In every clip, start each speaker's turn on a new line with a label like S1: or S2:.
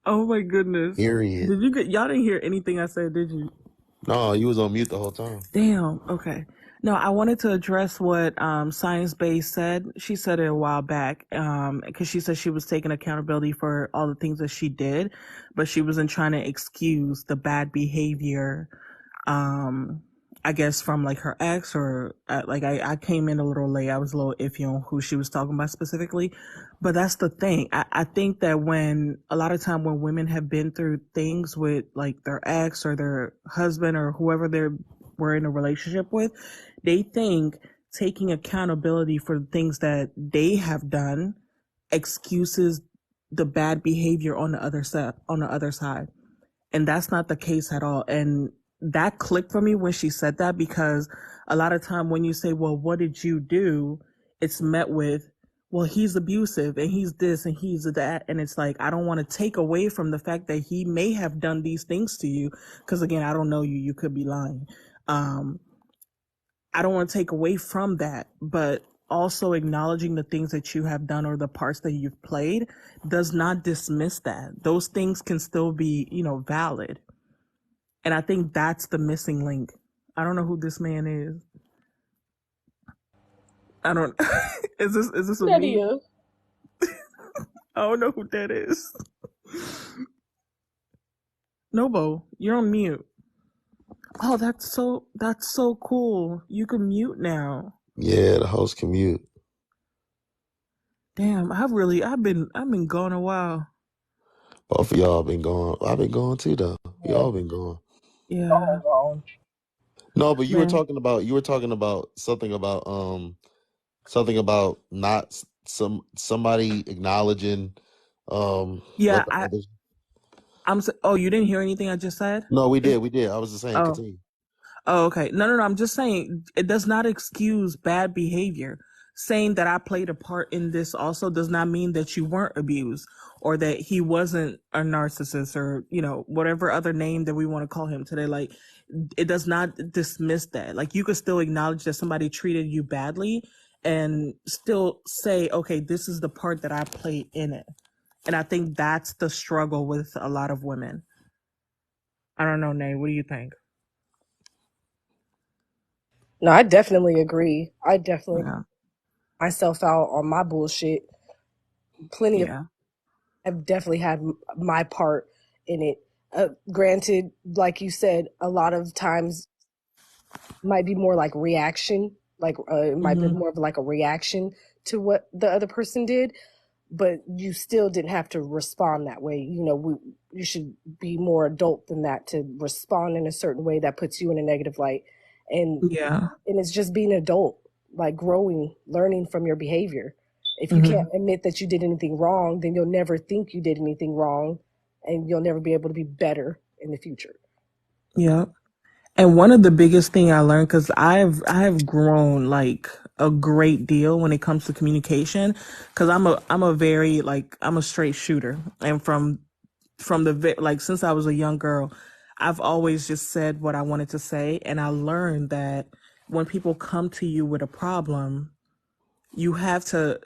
S1: Oh my goodness.
S2: Period.
S1: Y'all didn't hear anything I said, did you?
S2: No, you was on mute the whole time.
S1: Damn. Okay. No, I wanted to address what Science Base said. She said it a while back because she said she was taking accountability for all the things that she did, but she wasn't trying to excuse the bad behavior. Um, I guess from like her ex or I came in a little late. I was a little iffy on who she was talking about specifically, but that's the thing. I think that when a lot of time when women have been through things with like their ex or their husband or whoever they were in a relationship with, they think taking accountability for the things that they have done excuses the bad behavior on the other side, and that's not the case at all. And that clicked for me when she said that, because a lot of time when you say, well, what did you do, it's met with, well, he's abusive and he's this and he's that. And it's like, I don't want to take away from the fact that he may have done these things to you, because again, I don't know you, you could be lying. um I don't want to take away from that, but also acknowledging the things that you have done or the parts that you've played does not dismiss that. Those things can still be, valid. And I think that's the missing link. I don't know who this man is. I don't. Is this a
S3: That
S1: me?
S3: is.
S1: I don't know who that is. Nobo, you're on mute. Oh, that's so cool. You can mute now.
S2: Yeah, the host commute.
S1: Damn, I've been gone a while.
S2: Both of y'all been gone. I've been gone too, though. We
S3: Yeah,
S2: all been gone.
S1: Yeah,
S3: all wrong.
S2: No, but
S1: man.
S2: you were talking about something about not somebody acknowledging
S1: Yeah,
S2: what the others.
S1: oh, you didn't hear anything I just said?
S2: No,
S1: Is
S2: we did. I was just saying,
S1: Oh.
S2: continue.
S1: Oh, okay. No, no, no. I'm just saying it does not excuse bad behavior. Saying that I played a part in this also does not mean that you weren't abused or that he wasn't a narcissist or, whatever other name that we want to call him today. Like, it does not dismiss that. Like, you could still acknowledge that somebody treated you badly and still say, okay, this is the part that I played in it. And I think that's the struggle with a lot of women. I don't know, Nay. What do you think?
S3: No, I definitely agree. I definitely
S1: Yeah.
S3: myself out on my bullshit. Plenty of
S1: Yeah.
S3: I've definitely had my part in it. Granted, like you said, a lot of times might be more like reaction, like it might be
S1: Hmm.
S3: more of like a reaction to what the other person did, but you still didn't have to respond that way. You should be more adult than that to respond in a certain way that puts you in a negative light, and
S1: Yeah.
S3: and it's just being adult, like growing, learning from your behavior. If you can't
S1: Hmm.
S3: admit that you did anything wrong, then you'll never think you did anything wrong, and you'll never be able to be better in the future.
S1: Yeah. And one of the biggest thing I learned, because I have grown like a great deal when it comes to communication, because I'm a very like I'm a straight shooter, and from like since I was a young girl, I've always just said what I wanted to say, and I learned that when people come to you with a problem, you have to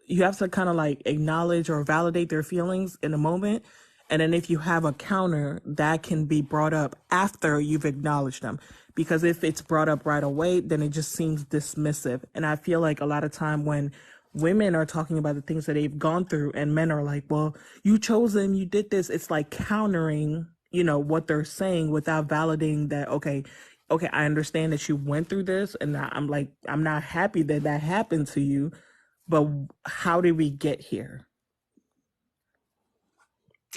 S1: kind of like acknowledge or validate their feelings in the moment, and then if you have a counter that can be brought up after you've acknowledged them, because if it's brought up right away then it just seems dismissive. And I feel like a lot of time when women are talking about the things that they've gone through and men are like, well, you chose them, you did this, it's like countering what they're saying without validating that. Okay, I understand that you went through this, and I'm like, I'm not happy that that happened to you, but how did we get here?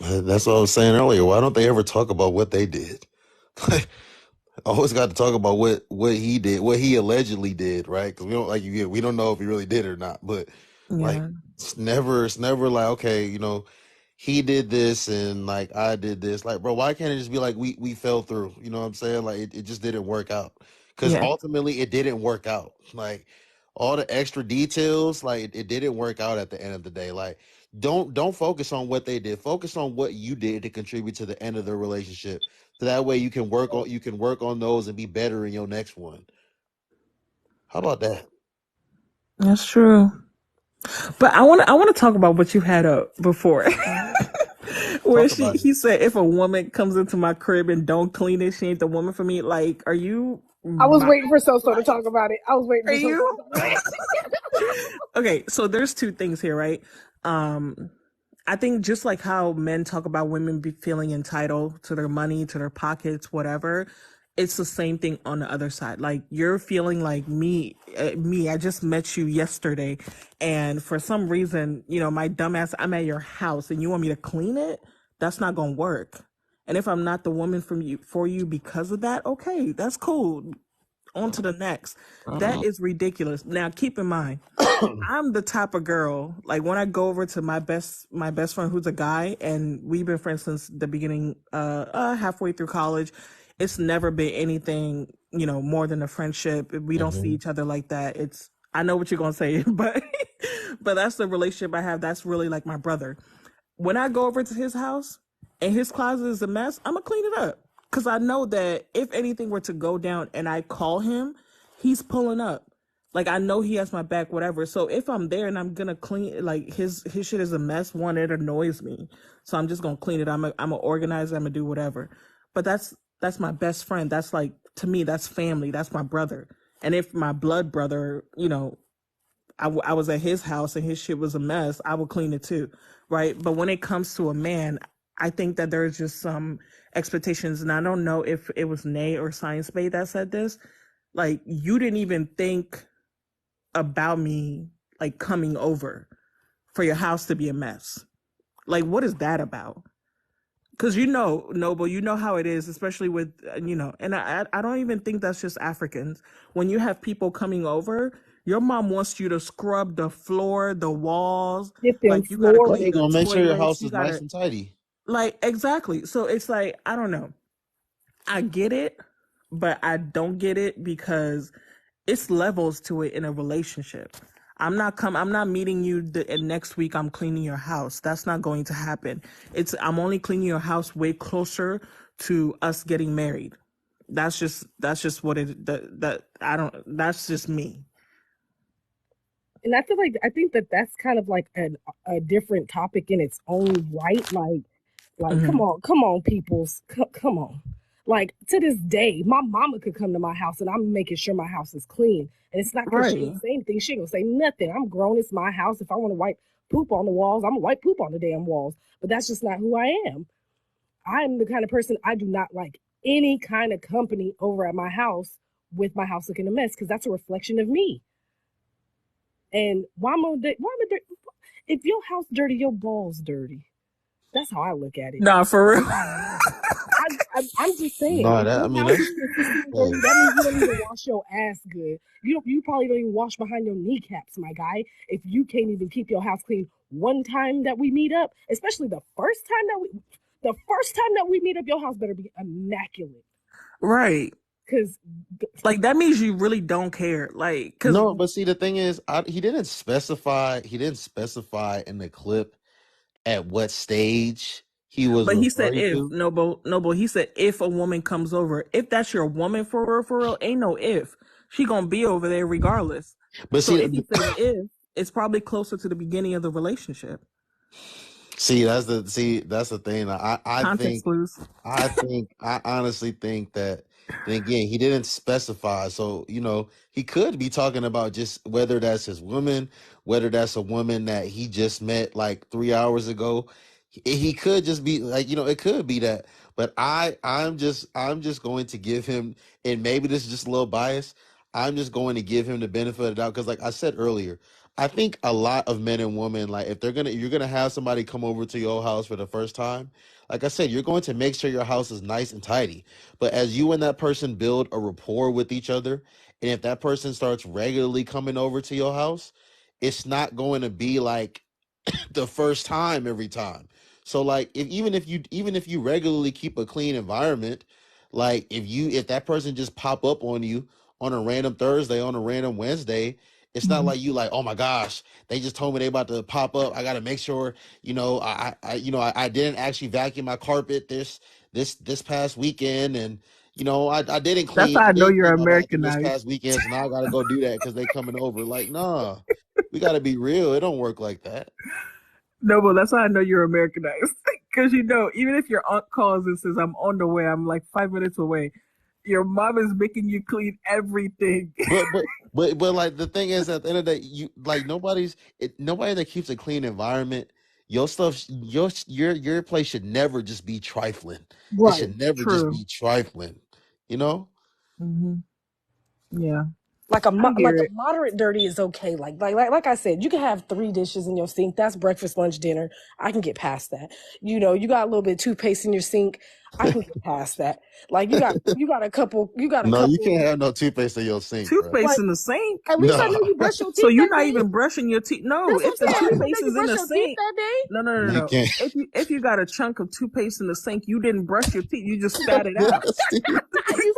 S2: That's what I was saying earlier. Why don't they ever talk about what they did? Always got to talk about what he did, what he allegedly did, right? Because we don't we don't know if he really did it or not. But like,
S1: Yeah.
S2: it's never like, okay, he did this and like I did this. Like, bro, why can't it just be like we fell through? You know what I'm saying? Like, it just didn't work out. Because
S1: Yeah.
S2: ultimately, it didn't work out. Like all the extra details, like it didn't work out at the end of the day. Like, don't focus on what they did. Focus on what you did to contribute to the end of the relationship. So that way you can work on those and be better in your next one. How about that?
S1: That's true. But I want to talk about what you had up before. Where
S2: Talk
S1: she
S2: about it.
S1: he said if a woman comes into my crib and don't clean it, she ain't the woman for me. Like, are you
S3: I was
S1: my
S3: waiting for So to
S1: like
S3: talk about it. I was waiting
S1: are
S3: for So to
S1: you?
S3: talk about it.
S1: Okay, so there's two things here, right? Um I think just like how men talk about women be feeling entitled to their money, to their pockets, whatever, it's the same thing on the other side. Like you're feeling like me. I just met you yesterday, and for some reason, my dumbass, I'm at your house, and you want me to clean it. That's not gonna work. And if I'm not the woman from you for you because of that, okay, that's cool. On to the next. That is ridiculous. Now, keep in mind, I'm the type of girl, like when I go over to my best friend who's a guy, and we've been friends since the beginning, halfway through college. It's never been anything, more than a friendship. We don't see
S2: Mhm.
S1: each other like that. I know what you're gonna say, but but that's the relationship I have. That's really like my brother. When I go over to his house and his closet is a mess, I'm gonna clean it up because I know that if anything were to go down and I call him, he's pulling up. Like I know he has my back, whatever. So if I'm there and I'm gonna clean, like his shit is a mess, one, it annoys me. So I'm just gonna clean it. I'm a organizer. I'm gonna do whatever. But that's my best friend. That's like to me, that's family. That's my brother. And if my blood brother, I was at his house and his shit was a mess, I would clean it too, right? But when it comes to a man, I think that there's just some expectations, and I don't know if it was Nay or Science Bay that said this. Like, you didn't even think about me, like, coming over for your house to be a mess. Like, what is that about? Because Noble, you know how it is, especially with and I don't even think that's just Africans. When you have people coming over, your mom wants you to scrub the floor, the walls,
S3: Get them
S1: like you got to
S2: Yeah,
S1: clean
S2: you're
S3: flooring.
S1: the
S2: gonna make sure your
S1: toilets,
S2: house
S1: you
S2: is
S1: got
S2: nice
S1: to
S2: and tidy.
S1: like exactly. So it's like I don't know. I get it, but I don't get it because it's levels to it in a relationship. I'm not meeting you and next week I'm cleaning your house. That's not going to happen. I'm only cleaning your house way closer to us getting married. That's just what it that I don't that's just me.
S3: And I think that that's kind of like a different topic in its own right. Like,
S1: Hmm.
S3: come on, peoples, come on. Like to this day, my mama could come to my house and I'm making sure my house is clean. And it's not because she
S1: Right.
S3: ain't say anything. She ain't gonna say nothing. I'm grown. It's my house. If I want to wipe poop on the walls, I'm gonna wipe poop on the damn walls. But that's just not who I am. I'm the kind of person I do not like any kind of company over at my house with my house looking a mess because that's a reflection of me. And if your house dirty, your balls dirty. That's how I look at it.
S1: Nah, for real.
S3: I'm just saying,
S2: No,
S3: if
S2: that I
S3: your
S2: mean
S3: house is
S2: that's
S3: consistently
S2: hey,
S3: dirty, that means you don't even wash your ass good. You probably don't even wash behind your kneecaps, my guy. If you can't even keep your house clean one time that we meet up, especially the first time that we meet up, your house better be immaculate.
S1: Right.
S3: Cause
S1: Like that means you really don't care. Like cuz
S2: no, but see the thing is, he didn't specify. He didn't specify in the clip at what stage he was
S1: but he said
S2: referring
S1: if
S2: to.
S1: Noble, he said if a woman comes over, if that's your woman for real, ain't no if. She gonna be over there regardless.
S2: But
S1: So
S2: see,
S1: if he said if, it's probably closer to the beginning of the relationship.
S2: that's the thing.
S1: Context clues.
S2: I honestly think that then again he didn't specify. So, he could be talking about just whether that's his woman, whether that's a woman that he just met like 3 hours ago. He could just be like, it could be that. But I'm just going to give him, and maybe this is just a little bias. I'm just going to give him the benefit of the doubt because, like I said earlier, I think a lot of men and women, like if you're gonna have somebody come over to your house for the first time, like I said, you're going to make sure your house is nice and tidy. But as you and that person build a rapport with each other, and if that person starts regularly coming over to your house, it's not going to be like the first time every time. So like even if you regularly keep a clean environment, like if that person just pop up on you on a random Thursday, on a random Wednesday, it's not
S1: Mhm.
S2: like you like, oh my gosh, they just told me they about to pop up. I gotta make sure, I didn't actually vacuum my carpet this past weekend, and I didn't
S1: That's how I
S2: I
S1: know
S2: didn't
S1: you're
S2: clean my bathroom this
S1: Americanized.
S2: past weekend, so now I gotta go do that because they coming over. Like, nah, we gotta be real. It don't work like that.
S1: Noble, that's how I know you're Americanized. Because you know, even if your aunt calls and says, I'm on the way, I'm like 5 minutes away, your mom is making you clean everything.
S2: But like the thing is, at the end of the day, you like nobody that keeps a clean environment. Your stuff, your place should never just be trifling. It
S3: Right.
S2: should never just
S1: True.
S2: be trifling. You know?
S1: Hmm. Yeah,
S3: Like a
S1: I
S3: like
S1: hear
S3: a
S1: it.
S3: moderate dirty is okay. Like I said, you can have 3 dishes in your sink. That's breakfast, lunch, dinner. I can get past that. You know, you got a little bit of toothpaste in your sink. I can get past that. Like you got a
S2: No, you
S3: couple.
S2: can't have no toothpaste in your sink, bro.
S1: Toothpaste
S3: Like
S1: in the sink.
S3: at least I know
S2: No.
S3: you brush your
S1: So
S3: teeth
S1: you're
S3: that
S1: not
S3: day.
S1: even brushing your teeth. No,
S3: That's what
S1: if
S3: I'm
S1: the
S3: saying. At least I know
S1: toothpaste
S3: you
S1: is in
S3: brush
S1: the
S3: your teeth
S1: sink,
S3: that day.
S1: no, no, no, no,
S2: You
S1: no.
S2: can't.
S1: If you got a chunk of toothpaste in the sink, you didn't brush your teeth. You just spat it out.
S2: Nasty.
S3: you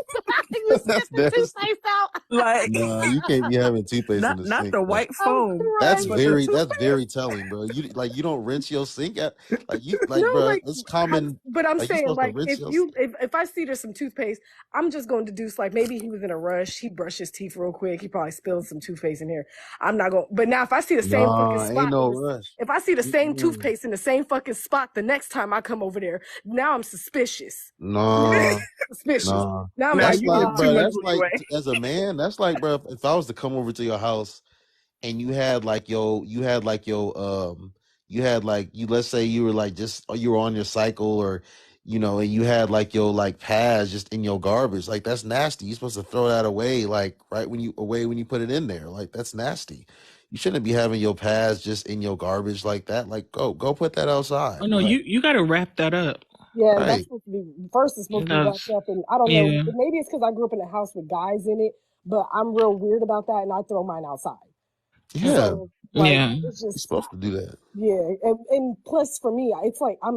S3: you spit
S2: That's
S3: the
S2: nasty.
S3: toothpaste out.
S1: Like
S2: No, you can't be having toothpaste in the
S1: not
S2: sink,
S1: the
S2: bro.
S1: white foam,
S3: I'm
S1: but the
S3: crying.
S2: That's
S1: toothpaste.
S2: very telling, bro. You don't rinse your sink at like you
S3: No,
S2: like, bro.
S3: like
S2: It's common.
S3: but I'm
S2: Like you
S3: saying
S2: supposed to
S3: like
S2: rinse
S3: if
S2: your.
S3: you if I see there's some toothpaste, I'm just going to deduce like maybe he was in a rush. He brushed his teeth real quick. He probably spilled some toothpaste in here. I'm not going. But now if I see the same fucking
S2: Nah, ain't
S3: spot
S2: no rush.
S3: if I see the same
S2: Mm-mm.
S3: toothpaste in the same fucking spot the next time I come over there, now I'm suspicious.
S2: Nah,
S3: Suspicious.
S2: nah.
S3: Now I'm
S1: Now
S3: like,
S2: That's
S1: you
S2: like,
S1: give too
S2: bro.
S1: much
S2: That's like,
S1: leeway.
S2: as a man. That's like, bro. If I was to come over to your house and you had like you let's say you were like just or you were on your cycle or and you had like your like pads just in your garbage, like that's nasty. You're supposed to throw that away like right when you put it in there, like that's nasty. You shouldn't be having your pads just in your garbage like that. Like go put that outside,
S1: Oh no,
S2: like
S1: you got to wrap that up.
S3: yeah, that's
S2: right.
S3: supposed to be first. It's supposed to be wrapped
S1: Because
S3: up, and I don't know.
S1: yeah,
S3: Maybe it's because I grew up in a house with guys in it, but I'm real weird about that, and I throw mine outside.
S2: Yeah,
S3: So like
S1: yeah.
S3: it's
S2: you're
S3: just
S2: supposed to do that,
S3: yeah, and plus for me, it's like I'm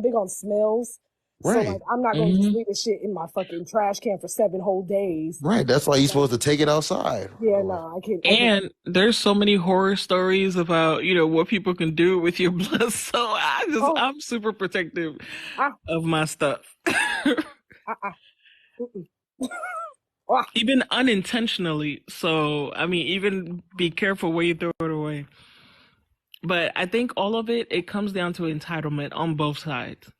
S3: big on smells. So like
S2: right.
S3: I'm not gonna just
S1: Hmm.
S3: leave the shit in my fucking trash can for 7 whole days.
S2: Right, that's why you're
S3: Like
S2: supposed to take it outside.
S3: yeah, no, I can't.
S1: And there's so many horror stories about, what people can do with your blood. So
S3: Oh,
S1: I'm super protective
S3: ah,
S1: of my stuff.
S3: ah, ah, mm-mm. Ah,
S1: Even unintentionally. So, I mean, even be careful where you throw it away. But I think all of it comes down to entitlement on both sides.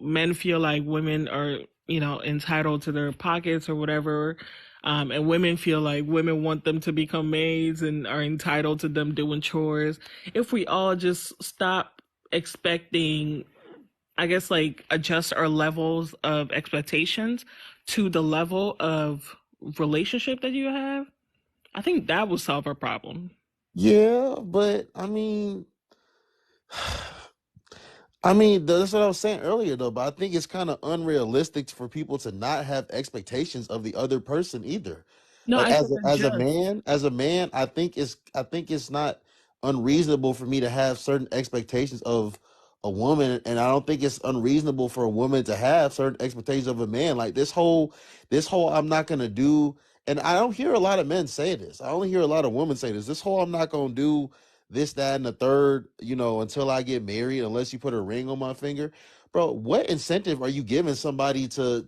S1: Men feel like women are, entitled to their pockets or whatever. And women feel like women want them to become maids and are entitled to them doing chores. If we all just stop expecting, I guess, like adjust our levels of expectations to the level of relationship that you have, I think that will solve our problem.
S2: Yeah, but I mean, that's what I was saying earlier, though. But I think it's kind of unrealistic for people to not have expectations of the other person either.
S1: No,
S2: Like
S1: I said adjust.
S2: as a man, I think it's not unreasonable for me to have certain expectations of a woman, and I don't think it's unreasonable for a woman to have certain expectations of a man. Like this whole I'm not gonna do, and I don't hear a lot of men say this. I only hear a lot of women say this. This whole I'm not gonna do this, that, and the third, until I get married, unless you put a ring on my finger. Bro, what incentive are you giving somebody to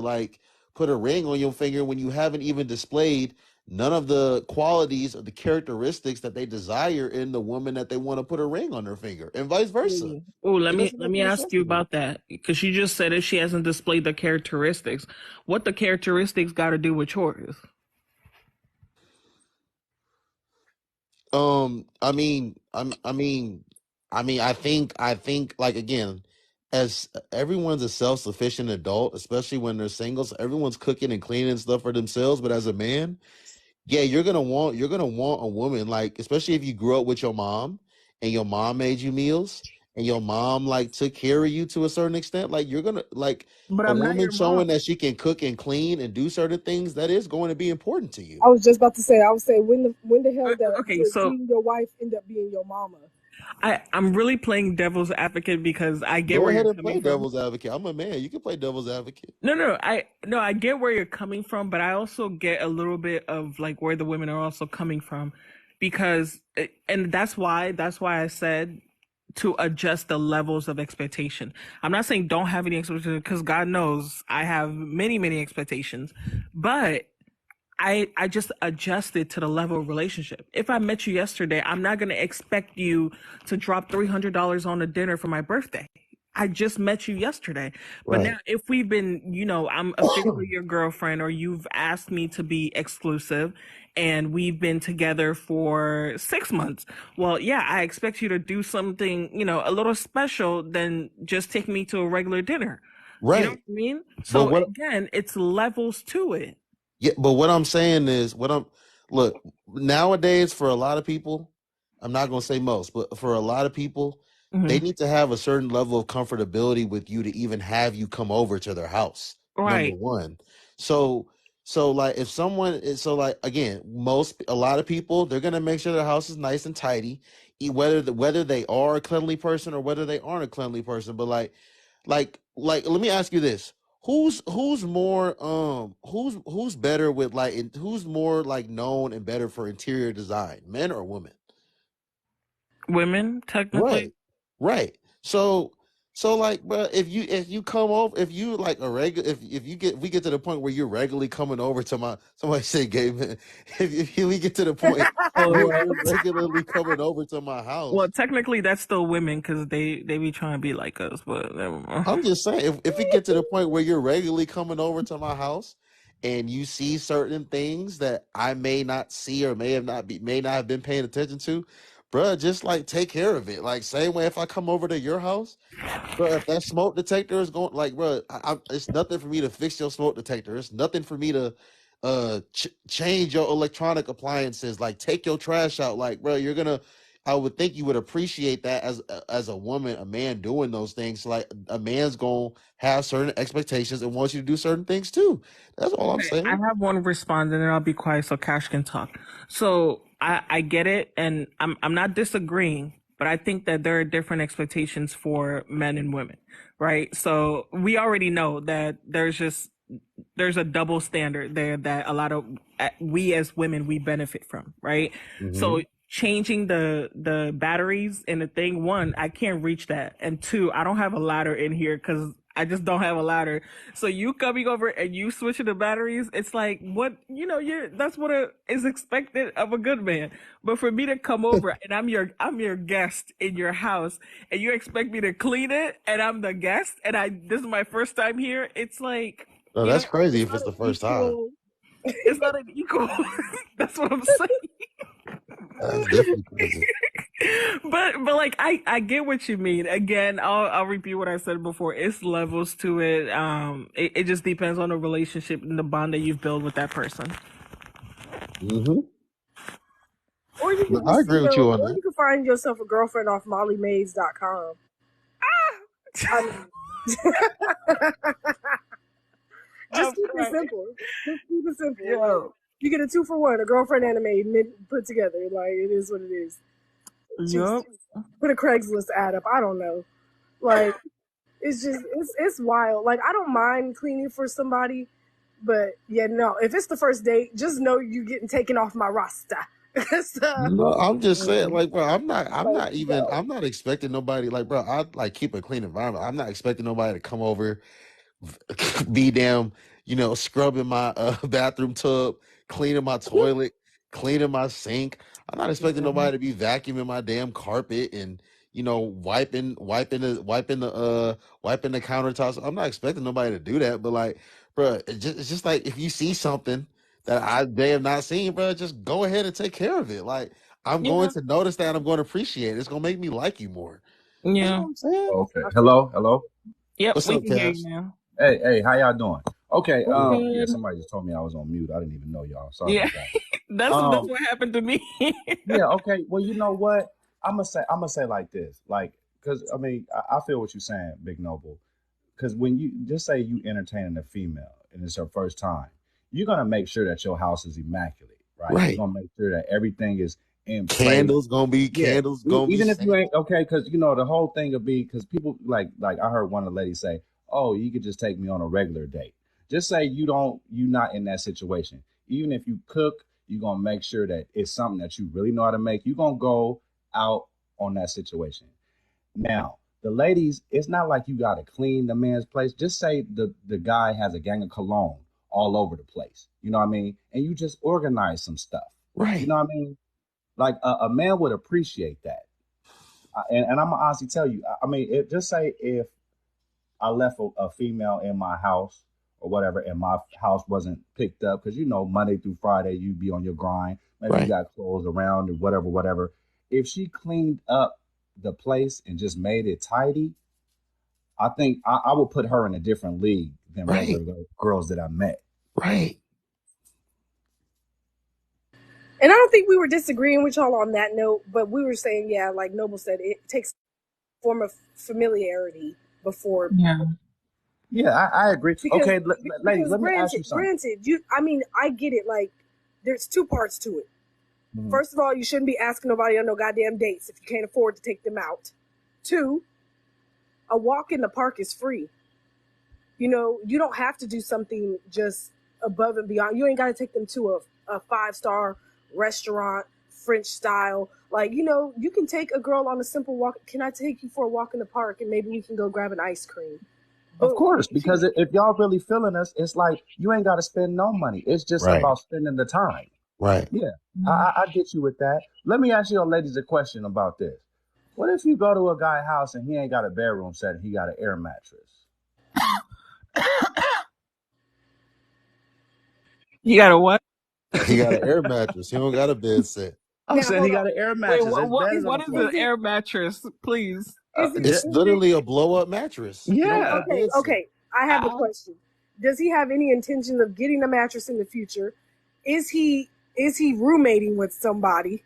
S2: like put a ring on your finger when you haven't even displayed none of the qualities or the characteristics that they desire in the woman that they want to put a ring on their finger, and vice versa?
S1: Oh, let
S2: It
S1: me
S2: doesn't
S1: let
S2: make
S1: me
S2: any
S1: ask
S2: sense
S1: you
S2: to me.
S1: about that because you just said if she hasn't displayed the characteristics, what the characteristics got to do with chores?
S2: I mean, I think like again, as everyone's a self-sufficient adult, especially when they're single, so everyone's cooking and cleaning stuff for themselves. But as a man, yeah, you're gonna want a woman like, especially if you grew up with your mom and your mom made you meals and your mom like took care of you to a certain extent. Like you're gonna like
S1: But
S2: a
S1: I'm not
S2: woman
S1: your mom.
S2: showing that she can cook and clean and do certain things that is going to be important to you.
S3: I was just about to say. I would say when the hell
S1: Okay,
S3: did
S1: so
S3: you and your wife end up being your mama?
S1: I'm really playing devil's advocate because I get
S2: Go
S1: where you're
S2: ahead and
S1: coming
S2: play
S1: from.
S2: devil's advocate. I'm a man. You can play devil's advocate.
S1: No, I get where you're coming from, but I also get a little bit of like where the women are also coming from, because and that's why I said to adjust the levels of expectation. I'm not saying don't have any expectations because God knows I have many expectations, but I just adjusted to the level of relationship. If I met you yesterday, I'm not gonna expect you to drop $300 on a dinner for my birthday. I just met you yesterday. But
S2: Right.
S1: now, if we've been, I'm officially your girlfriend, or you've asked me to be exclusive, and we've been together for 6 months, well, yeah, I expect you to do something, a little special than just take me to a regular dinner. You know what
S2: Right.
S1: I mean?
S2: But
S1: So
S2: what
S1: again, it's levels to it.
S2: Yeah, but what I'm saying is, look, nowadays for a lot of people, I'm not going to say most, but for a lot of people, they
S1: Hmm.
S2: need to have a certain level of comfortability with you to even have you come over to their house. Number
S1: Right.
S2: one. So, so like if someone is so like again, a lot of people, they're going to make sure their house is nice and tidy, whether they are a cleanly person or whether they aren't a cleanly person. But let me ask you this. Who's better with who's more like known and better for interior design, men or women?
S1: Women, technically.
S2: Right. Right. So like, bro, if you come over, if you like a regular, if you get we get to the point where you're regularly coming over to my somebody say gay man, we get to the point
S1: Oh
S2: where
S1: yeah.
S2: you're regularly coming over to my
S1: Well,
S2: house.
S1: technically, that's still women because they be trying to be like us, but never mind.
S2: I'm just saying, if it get to the point where you're regularly coming over to my house and you see certain things that I may not see or may not have been paying attention to, bruh, just like take care of it. Like same way if I come over to your house, bro, if that smoke detector is going, like, bro, it's nothing for me to fix your smoke detector. It's nothing for me to change your electronic appliances. Like, take your trash out. Like, bro, I would think you would appreciate that as a woman, a man doing those things. So, like, a man's gonna have certain expectations and wants you to do certain things too. That's all I'm
S1: Okay, I
S2: saying.
S1: have one response, and then I'll be quiet so Cash can talk. So I get it, and I'm not disagreeing, but I think that there are different expectations for men and women, right? So we already know that there's a double standard there that a lot of we as women we benefit from, right? So
S2: Hmm.
S1: changing the batteries in the thing, one, I can't reach that, and two, I don't have a ladder in here because I just don't have a ladder. So you coming over and you switching the batteries, it's like what you're that's what is expected of a good man. But for me to come over and I'm your guest in your house, and you expect me to clean it, and I'm the guest, and I this is my first time here, it's like
S2: No, that's crazy
S1: it's
S2: if
S1: not
S2: it's
S1: an
S2: the first time.
S1: equal. It's not an equal. That's what I'm saying.
S2: That's definitely crazy.
S1: But like I get what you mean. Again, I'll repeat what I said before. It's levels to it. It just depends on the relationship and the bond that you've built with that person.
S2: Hmm.
S3: Or you
S2: No,
S3: can
S2: I
S3: just,
S2: agree with you on
S3: or
S2: that.
S3: you can find yourself a girlfriend off mollymaids.com. I mean, just
S1: I'm
S3: keep it
S1: crying.
S3: simple. Just keep it simple. Like,
S1: Yo,
S3: you get a 2-for-1, a girlfriend and a maid put together. Like, it is what it is. Just
S1: yup.
S3: put a Craigslist ad up. I don't know. Like, it's wild. Like, I don't mind cleaning for somebody, but yeah, no. If it's the first date, just know you getting taken off my roster. So,
S2: No, I'm just saying,
S1: Mm.
S2: like, bro,
S3: like, no.
S2: I'm not expecting nobody, like, bro, I like keep a clean environment. I'm not expecting nobody to come over, be damn, scrubbing my bathroom tub, cleaning my toilet, cleaning my sink. I'm not expecting
S1: Mhm.
S2: nobody to be vacuuming my damn carpet and wiping the countertops. I'm not expecting nobody to do that, but like, bro, it's just like if you see something that I may have not seen, bro, just go ahead and take care of it. Like, I'm going
S1: Yeah.
S2: to notice that. I'm going to appreciate it. It's going to make me like you more. That's
S1: Yeah.
S2: all I'm saying.
S4: Okay. Hello, hello.
S1: Yep.
S2: What's
S1: We
S2: up,
S1: can hear you
S2: Cash?
S1: now.
S4: Hey, how y'all doing? Okay.
S1: We're
S4: Yeah.
S1: good.
S4: Somebody just told me I was on mute. I didn't even know y'all. Sorry
S1: Yeah.
S4: about that.
S1: That's
S4: Um.
S1: what happened to me.
S4: Yeah. Okay. Well, you know what? I'm gonna say like this, like, because I mean, I feel what you're saying, Big Noble. Because when you just say you entertaining a female and it's her first time, you're gonna make sure that your house is immaculate, right? You're
S2: Right.
S4: gonna make sure that everything is in place. Yeah,
S2: Candles gonna be
S4: even if you
S2: synced.
S4: ain't okay, because the whole thing would be because people like I heard one of the ladies say, "Oh, you could just take me on a regular date." Just say you not in that situation. Even if you cook, you're gonna make sure that it's something that you really know how to make. You're gonna go out on that situation. Now, the ladies, it's not like you gotta clean the man's place. Just say the guy has a gang of cologne all over the place. You know what I mean? And you just organize some stuff.
S2: Right.
S4: You know what I mean? Like a man would appreciate that. And I'm gonna honestly tell you, I mean, just say if I left a female in my house or whatever, and my house wasn't picked up because Monday through Friday you be on your grind. Maybe you
S2: Right.
S4: got clothes around or whatever, whatever. If she cleaned up the place and just made it tidy, I think I would put her in a different league than
S2: Right.
S4: regular girls that I met.
S2: Right.
S3: And I don't think we were disagreeing with y'all on that note, but we were saying, yeah, like Noble said, it takes a form of familiarity before.
S1: Yeah.
S4: Yeah, I agree.
S3: Because,
S4: Okay, ladies,
S3: because
S4: let me ask you something.
S3: granted, I get it. Like, there's two parts to it.
S4: Mhm.
S3: First of all, you shouldn't be asking nobody on no goddamn dates if you can't afford to take them out. Two, a walk in the park is free. You don't have to do something just above and beyond. You ain't got to take them to a 5-star restaurant, French style. Like, you can take a girl on a simple walk. Can I take you for a walk in the park and maybe we can go grab an ice cream?
S4: Of
S3: Boom.
S4: course, because if y'all really feeling us, it's like you ain't got to spend no money. It's just
S2: Right.
S4: about spending the time.
S2: Right.
S4: Yeah, I get you with that. Let me ask you ladies a question about this. What if you go to a guy's house and he ain't got a bedroom set, he got an air mattress?
S1: You got a what?
S2: He got an air mattress. He don't got a bed set.
S4: I'm
S3: Now,
S4: saying he
S3: hold
S4: got
S3: on.
S4: an air
S1: Wait,
S4: mattress. It's better than
S1: what
S4: a
S1: is an
S4: flat.
S1: air mattress? Please.
S3: Is it,
S4: Yeah,
S2: It's
S3: is
S2: literally
S3: it
S2: a blow up mattress. He don't got a
S3: okay?
S2: bed set.
S3: Okay, I have a question. Does he have any intention of getting a mattress in the future? Is he roommating with somebody?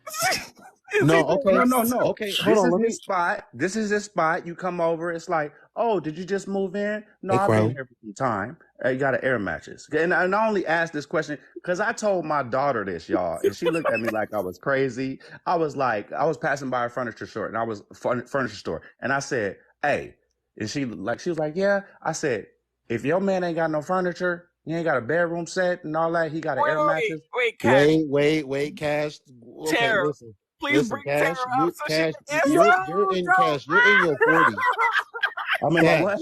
S2: No, okay.
S4: no. Okay,
S2: Hold
S4: this
S2: on,
S4: is
S2: let
S4: his
S2: me
S4: spot. This is his spot. You come over. It's like, oh, did you just move in? No,
S2: Hey
S4: I've been
S2: Crown.
S4: here for some time. You got an air mattress. And I only asked this question because I told my daughter this, y'all, and she looked at me like I was crazy. I was passing by a furniture store, and I was furniture store, and I said, hey, and she was like, yeah. I said, if your man ain't got no furniture, he ain't got a bedroom set and all that, he got an air mattress.
S1: Wait, Cash.
S2: Wait, Cash. Okay,
S1: Tara, please
S2: listen,
S1: bring Tara
S2: Cash.
S1: up so she
S2: Cash,
S1: can answer.
S2: you're in Cash. You're in your 40s.
S4: I'm in my what?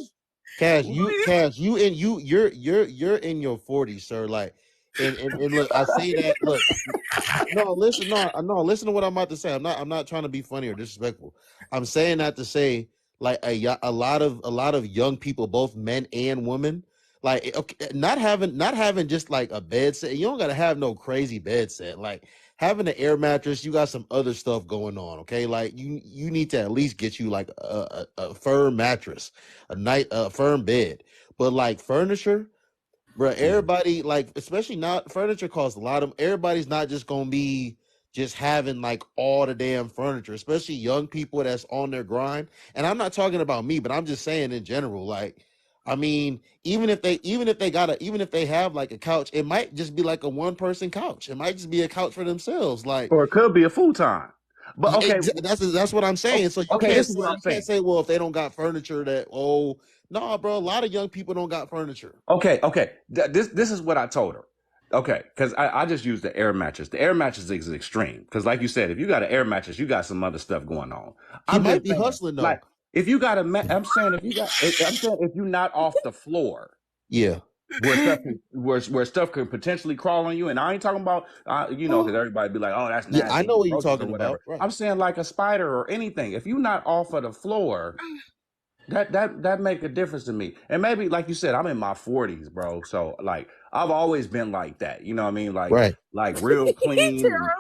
S2: Cash, you're in your 40s, sir. Like, and look, I say that. Look, no, listen to what I'm about to say. I'm not trying to be funny or disrespectful. I'm saying that to say, like, a lot of young people, both men and women, like, okay, not having just like a bed set. You don't gotta have no crazy bed set. Like, having an air mattress, you got some other stuff going on. Okay, like, you need to at least get you like a firm mattress, a firm bed. But like furniture, bro, everybody, like, especially not furniture costs a lot of. Everybody's not just gonna be just having like all the damn furniture, especially young people that's on their grind. And I'm not talking about me, but I'm just saying in general. Like, I mean, even if they have like a couch, it might just be like a one person couch. It might just be a couch for themselves. Like,
S4: Or it could be a futon. But okay,
S2: that's what I'm saying. So
S4: okay, this is what I'm
S2: you can't
S4: saying.
S2: say, well, if they don't got furniture, that, oh no, bro, a lot of young people don't got furniture.
S4: Okay. This is what I told her. Okay, because I just used the air mattress. The air mattress is extreme because, like you said, if you got an air mattress, you got some other stuff going on.
S2: He
S4: I'm
S2: might
S4: just
S2: be
S4: saying,
S2: hustling
S4: like,
S2: though.
S4: if you got I'm saying if you're not off the floor
S2: Yeah.
S4: where stuff could potentially crawl on you, and I ain't talking about because everybody be like, oh, that's
S2: Yeah, I
S4: nasty,
S2: know what you're
S4: roaches or
S2: talking
S4: whatever.
S2: about. Right.
S4: I'm saying like a spider or anything. If you're not off of the floor. That make a difference to me. And maybe like you said, I'm in my 40s, bro. So like I've always been like that. You know what I mean?
S2: Right.
S4: Like real clean and
S3: Tara.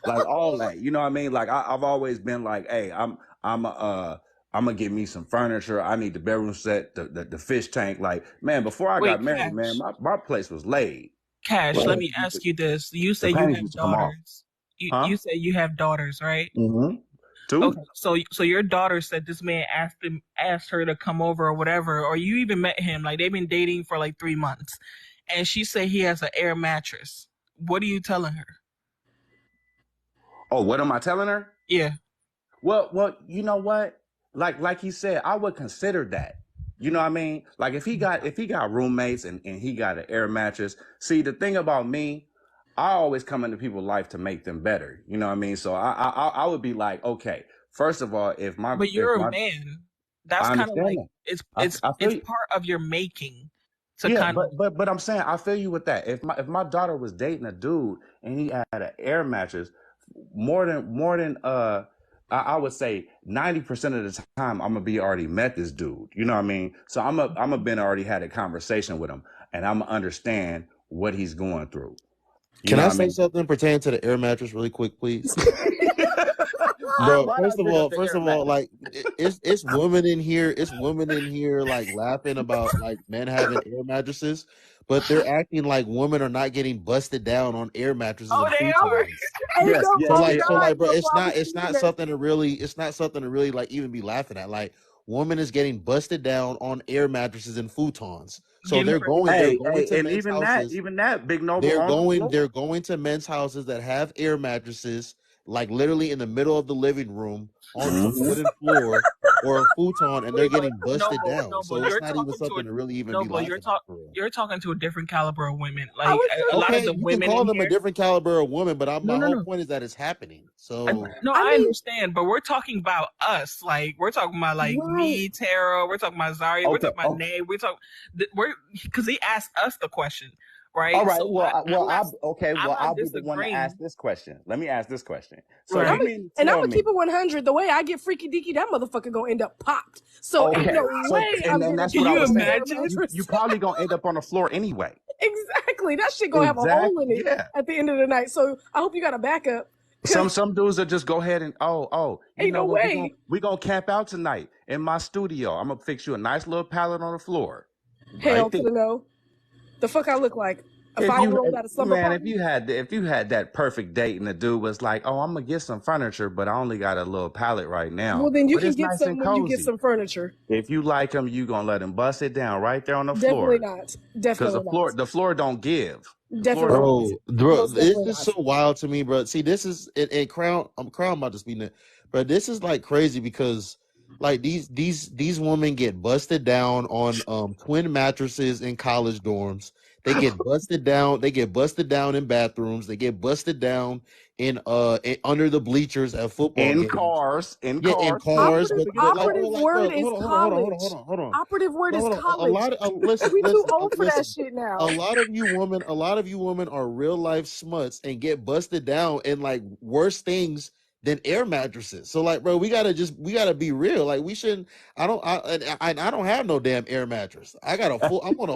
S4: like all that. You know what I mean? Like I've always been like, hey, I'm I'm gonna get me some furniture. I need the bedroom set, the fish tank. Like, man, before I
S1: Wait,
S4: got married, man,
S1: Cash.
S4: my place was laid.
S1: Cash, let
S2: Right.
S1: me ask you this. You
S4: The
S1: say you
S4: panties
S1: have
S4: used to come off.
S1: daughters. You
S4: Huh?
S1: say you have daughters, right?
S4: Mm-hmm. Two.
S1: Okay, so your daughter said this man asked her to come over or whatever, or you even met him, like they've been dating for like 3 months, and she said he has an air mattress. What are you telling her?
S4: Oh, what am I telling her?
S1: Yeah.
S4: Well, you know what? Like he said, I would consider that. You know what I mean? Like if he got roommates and he got an air mattress. See, the thing about me, I always come into people's life to make them better. You know what I mean? So I would be like, okay, first of all,
S1: But
S4: if
S1: you're a
S4: my
S1: man. That's
S4: I
S1: kind of
S4: understand
S1: like
S4: that.
S1: it's
S4: I
S1: it's
S4: I feel
S1: it's
S4: you.
S1: part of your making to
S4: Yeah,
S1: kind of.
S4: but I'm saying I feel you with that. If my daughter was dating a dude and he had an air mattress, more than I would say 90% of the time I'm gonna be already met this dude. You know what I mean? So I'm a been already had a conversation with him and I'm gonna understand what he's going through. You
S2: Can
S4: know
S2: I
S4: what I
S2: say
S4: mean?
S2: something pertaining to the air mattress really quick, please? Bro,
S4: Why'd I bring up the
S2: first
S4: air
S2: of all,
S4: mattress?
S2: like it's women in here, like laughing about like men having air mattresses, but they're acting like women are not getting busted down on air mattresses
S1: Oh,
S2: and
S1: they are.
S2: futons.
S3: Hey,
S4: Yes,
S3: no,
S2: So
S4: yes,
S3: oh
S4: they
S3: God,
S2: like,
S4: are.
S2: bro,
S3: no, bro, I was
S2: it's
S3: thinking
S2: not
S3: that.
S2: something to really, like even be laughing at. Like, woman is getting busted down on air mattresses and futons. So
S1: Getting pregnant.
S2: they're
S4: Hey,
S2: going
S4: hey,
S2: to
S4: and
S2: men's houses.
S4: even that, Big Noble on the
S2: They're
S4: floor.
S2: going to men's houses that have air mattresses, like literally in the middle of the living room onto the
S4: Mhm.
S2: wooden floor or a futon, and they're
S1: Wait, but
S2: getting busted
S1: Noble,
S2: down.
S1: Noble,
S2: So it's
S1: you're
S2: not even
S1: talking to a
S2: something to really even be
S1: Noble.
S2: laughing at for real.
S1: You're talking to a different caliber of women.
S3: I
S1: Like
S3: was
S1: a
S3: just
S1: lot of
S2: Okay,
S1: the
S2: you can
S1: women
S2: call
S1: in
S2: them a
S1: here.
S2: different caliber of woman, but
S1: No,
S2: my
S1: no,
S2: whole
S1: no.
S2: point is that it's happening. So
S1: No,
S3: I
S1: I
S3: mean,
S1: understand, but we're talking about us. Like we're talking about like
S3: right.
S1: me, Tara. We're talking about Zaria. We're
S4: Okay,
S1: talking about
S4: okay.
S1: Nay. We're because he asked us the question,
S4: All
S1: right?
S4: right.
S1: So I'm
S4: Well,
S1: not
S4: I'll be the one to ask
S1: disagreeing.
S4: this question. Let me ask this question. So
S3: And I'm
S4: you
S1: Right.
S3: gonna
S4: mean to
S3: and I'm
S4: tell
S3: gonna keep
S4: me?
S3: it 100. The way I get freaky deaky, that motherfucker gonna end up popped. So ain't
S4: Okay.
S3: no
S4: So
S3: way
S4: and
S3: I'm
S4: then
S3: getting
S4: that's
S1: Can
S4: what I
S1: you
S3: put
S4: was
S3: on an
S4: saying.
S3: air
S1: imagine?
S4: You
S3: mattress.
S4: probably gonna end up on the floor anyway.
S3: Exactly. That shit gonna have a hole in
S4: Exactly.
S3: it
S4: Yeah.
S3: at the end of the night. So I hope you got a backup. Cause
S4: Some dudes will just go ahead and you
S3: ain't
S4: know
S3: no
S4: what,
S3: way.
S4: we gonna camp out tonight in my studio. I'm gonna fix you a nice little pallet on the floor.
S3: Hell
S4: Right
S3: to
S4: there.
S3: the no. The fuck I look like? A
S4: If you
S3: 5-year-old at a slumber
S4: man,
S3: party?
S4: if you had that perfect date and the dude was like, "Oh, I'm gonna get some furniture, but I only got a little pallet right
S3: Well
S4: now,
S3: then you
S4: but
S3: can
S4: it's
S3: get
S4: nice and
S3: some when you get
S4: cozy."
S3: some furniture.
S4: If you like him, you gonna let him bust it down right there on the
S3: Definitely
S4: floor,
S3: not.
S4: because
S3: Definitely not.
S4: the floor don't give. The floor
S3: Definitely
S4: don't
S3: not.
S4: give.
S2: bro,
S3: Most
S2: this
S3: definitely
S2: is
S3: not.
S2: so wild to me, bro. See, this is and Crown. I'm Crown about to speak it, but this is like crazy because like these women get busted down on twin mattresses in college dorms. They get busted down. They get busted down in bathrooms. They get busted down under the bleachers at football games.
S4: In
S2: Yeah, in
S4: cars, too.
S2: cars,
S4: Don't
S3: Operative
S2: but
S4: forget
S2: like, bro,
S3: operative
S4: cars.
S2: like, bro,
S3: word is college.
S2: hold on.
S3: Operative word
S2: No,
S3: is
S2: hold on. A
S3: college.
S2: lot of listen,
S3: We too
S2: listen,
S3: old for that
S2: listen.
S3: shit
S2: A
S3: now.
S2: lot of you women, are real life smuts and get busted down in like worse things than air mattresses. So like, bro, we gotta be real. Like, we shouldn't. I don't have no damn air mattress. I got a full.
S1: Noble
S2: I'm on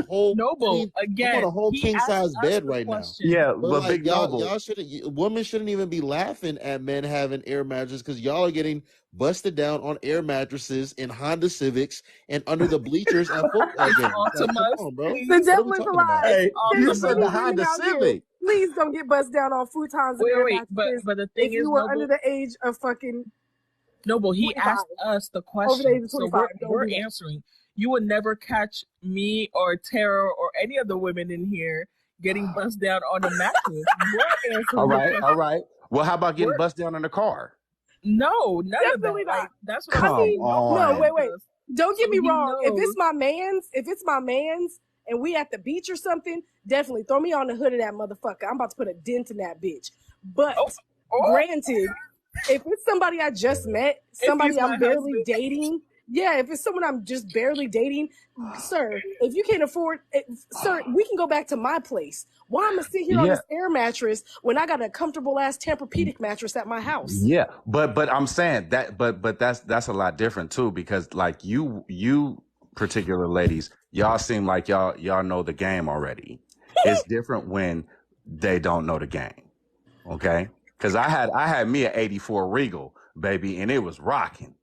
S1: again.
S2: a whole
S1: He
S2: king
S1: asked
S2: size
S1: us
S2: bed
S1: the
S2: right now.
S1: question.
S4: Yeah,
S2: But
S4: but
S2: like
S4: Big Noble.
S2: y'all shouldn't. Women shouldn't even be laughing at men having air mattresses because y'all are getting busted down on air mattresses in Honda Civics and under the bleachers at football
S1: It's
S2: games. Like, come
S1: Optimus,
S2: on, bro.
S3: The
S1: please.
S2: What are we
S3: devil is a
S2: talking about?
S3: lie.
S4: Hey,
S3: There's
S4: you
S3: some
S4: said
S3: pretty
S4: the
S1: Optimus.
S3: women
S4: Honda
S3: out here.
S4: Civic.
S3: Please don't get buzzed down on futons and air
S1: Wait.
S3: mattresses
S1: But the
S3: if
S1: thing
S3: you
S1: is,
S3: were under
S1: Noble.
S3: the age of fucking
S1: Noble. He
S3: 25.
S1: asked us the
S3: Over the age
S1: question,
S3: of
S1: so
S3: 25. Don't
S1: we're
S3: do that.
S1: answering. You would never catch me or Tara or any of the women in here getting bust down on a mattress. We're
S4: All
S1: answering the
S4: right, all
S1: question.
S4: right. Well, how about getting
S1: We're
S4: bust down in the car?
S1: no, none of that.
S3: Definitely not.
S1: Like that's what I'm
S3: I
S1: saying.
S4: Come
S3: mean,
S1: Noble
S3: no,
S4: on.
S3: wait.
S1: asked us,
S3: Don't get
S1: so
S3: me
S1: he
S3: wrong.
S1: knows.
S3: If it's my man's and we at the beach or something, definitely throw me on the hood of that motherfucker. I'm about to put a dent in that bitch.
S1: Oh,
S3: But
S1: oh,
S3: granted, if it's somebody I just met,
S1: if he's
S3: somebody
S1: my
S3: I'm barely
S1: husband.
S3: dating, yeah, if it's someone I'm just barely dating, sir, if you can't afford it, sir, we can go back to my place. Why I'm gonna sit here on
S4: Yeah,
S3: this air mattress when I got a comfortable ass Tempur-Pedic mattress at my house?
S4: yeah. But I'm saying that but that's a lot different too, because like you particular ladies, y'all seem like y'all know the game already. It's different when they don't know the game. Okay? Because I had me an 84 Regal, baby, and it was rocking.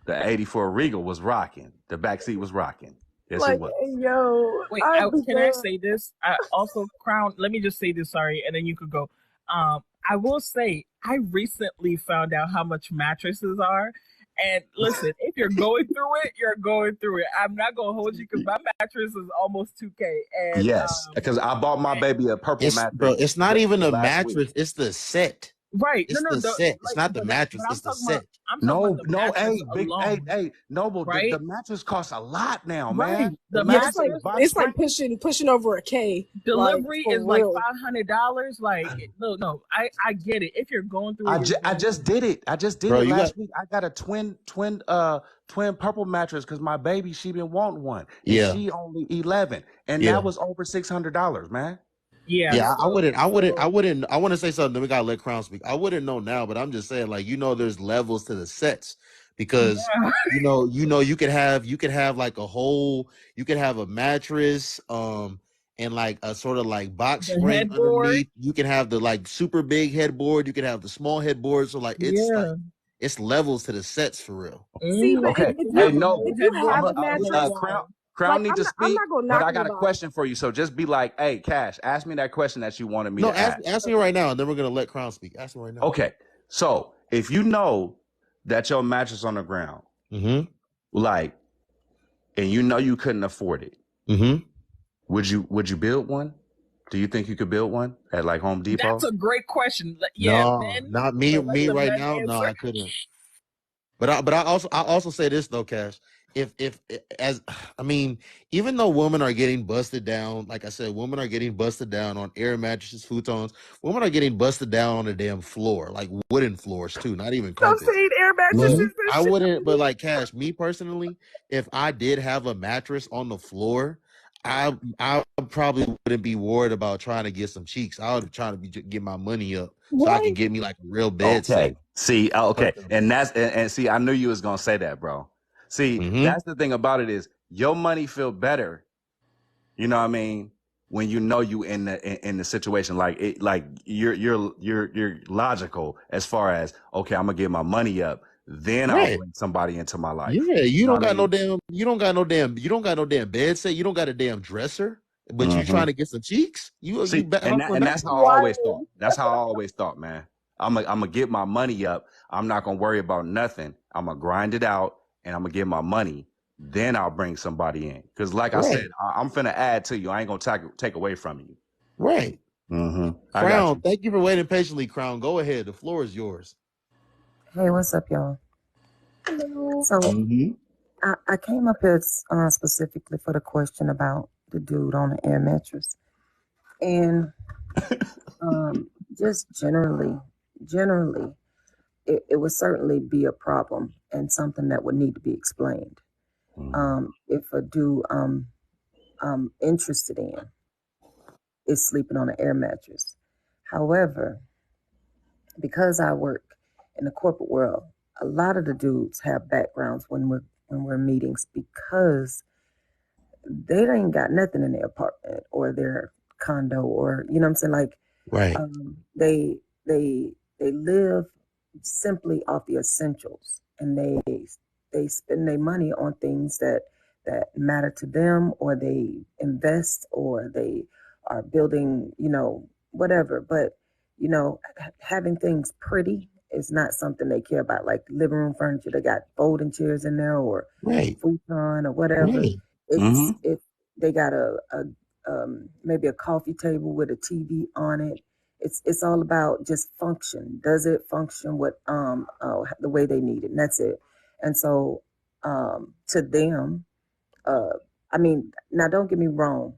S4: The 84 Regal was rocking. The back seat was rocking. Yes, it
S3: Like,
S4: was.
S3: yo,
S1: Wait,
S3: I'd be
S1: can I
S3: damned.
S1: say this? I also, Crown. Let me just say this. Sorry, and then you could go. I will say I recently found out how much mattresses are. And listen, if you're going through it, you're going through it. I'm not gonna hold you because my mattress is almost 2K. And
S4: Yes, because I bought my baby a purple
S2: It's bro,
S4: mattress
S2: it's not even a
S4: last week.
S2: mattress, it's the set.
S1: Right. No,
S2: It's
S1: no,
S2: the set. It's
S1: like,
S2: not the mattress.
S1: but
S2: it's the set.
S1: I'm talking about
S4: No,
S1: the
S4: no,
S1: mattress alone,
S4: hey, Noble. The
S1: right?
S4: mattress costs a lot now,
S1: Right.
S4: man. The
S1: The
S3: Yeah,
S4: mattress
S1: mattress
S4: ain't box
S3: it's like
S4: spring.
S3: pushing over a K, like
S1: delivery
S3: for
S1: is like
S3: real.
S1: $500. Like, no, I get it. If you're going through what you're
S4: I
S1: going
S4: just
S1: through,
S4: did it. I just did
S2: Bro,
S4: it
S2: you got
S4: last week. I got a twin purple mattress because my baby she been wanting one, and
S2: yeah.
S4: she only 11, and
S2: Yeah.
S4: that was over $600, man.
S1: yeah.
S2: Yeah, I
S1: So
S2: wouldn't. I want to say something. Then we gotta let Crown speak. I wouldn't know now, but I'm just saying, like, there's levels to the sets because
S1: yeah,
S2: you could have like you could have a mattress, and like a sort of like box
S1: the
S2: spring
S1: headboard,
S2: underneath. You can have the like super big headboard. You can have the small headboard. So
S1: yeah.
S2: it's levels to the sets for real.
S3: See, but
S1: You
S4: Okay,
S1: can
S4: hey
S1: have a
S3: if
S1: whole
S4: Noble,
S3: you
S4: I'm
S3: have
S1: headboard
S3: a
S1: all the way
S3: mattress,
S1: around.
S3: like
S4: Crown need to
S3: I'm
S4: speak,
S3: not gonna
S4: but
S3: knock
S4: I got a
S3: nobody.
S4: question for you. So just be like, hey, Cash, ask me that question that you wanted me
S2: No,
S4: to ask.
S2: ask me right now, and then we're gonna let Crown speak. Ask me right now.
S4: Okay, so if you know that your mattress on the ground,
S2: Mm-hmm.
S4: like, and you know you couldn't afford it,
S2: Mm-hmm.
S4: would you build one? Do you think you could build one at like Home
S1: That's
S4: Depot?
S1: a great question. Yeah,
S2: No,
S1: men.
S2: not me.
S1: Let
S2: Me
S1: the
S2: right
S1: men
S2: now. No,
S1: answer.
S2: I couldn't. But I also say this though, Cash. If as I mean, even though women are getting busted down, like I said, women are getting busted down on air mattresses, futons. Women are getting busted down on the damn floor, like wooden floors too, not even
S3: Stop
S2: carpets.
S3: saying air mattresses
S4: Mm-hmm.
S3: and
S2: I
S3: shit.
S2: wouldn't, but like Cash, me personally, if I did have a mattress on the floor, I probably wouldn't be worried about trying to get some cheeks. I would try to get my money up so I can
S3: Right.
S2: get me like a real bed set.
S4: Okay. See, okay.
S2: But
S4: And and see, I knew you was gonna say that, bro. See,
S2: mm-hmm.
S4: that's the thing about it is your money feel better, you know what I mean, when you know you in the situation. Like it, like you're logical as far as, okay, I'm gonna get my money up, then I'll
S2: Right.
S4: bring somebody into my life.
S2: Yeah,
S4: You know what I mean?
S2: you don't got no damn bed set, you don't got a damn dresser, but you
S4: Mm-hmm.
S2: trying to get some cheeks? You
S4: See,
S2: hustling
S4: and
S2: that
S4: that's how I
S2: way?
S4: always thought.
S3: Wild.
S4: That's how I always thought, man. I'm gonna get my money up. I'm not gonna worry about nothing. I'm gonna grind it out, and I'm gonna get my money. Then I'll bring somebody in. Because, like I said,
S2: Right,
S4: I'm finna add to you. I ain't gonna take away from you.
S2: right.
S4: Mm-hmm. I got
S2: Crown,
S4: you.
S2: thank you for waiting patiently, Crown. Go ahead. The floor is yours.
S5: Hey, what's up, y'all?
S3: Hello.
S5: So
S4: Mm-hmm.
S5: I came up here specifically for the question about the dude on the air mattress, and just generally, it would certainly be a problem and something that would need to be explained. If a dude I'm interested in is sleeping on an air mattress. However, because I work in the corporate world, a lot of the dudes have backgrounds when we're meetings because they ain't got nothing in their apartment or their condo or you know what I'm saying. Like
S2: Right,
S5: they they live simply off the essentials, and they spend their money on things that matter to them, or they invest, or they are building, whatever. But having things pretty is not something they care about. Like living room furniture, they got folding chairs in there, or
S2: right,
S5: futon or whatever.
S2: right,
S5: It's
S4: Mm-hmm.
S5: it They got a maybe a coffee table with a TV on it. It's all about just function. Does it function with the way they need it? And that's it. And so to them, uh, I mean, now don't get me wrong.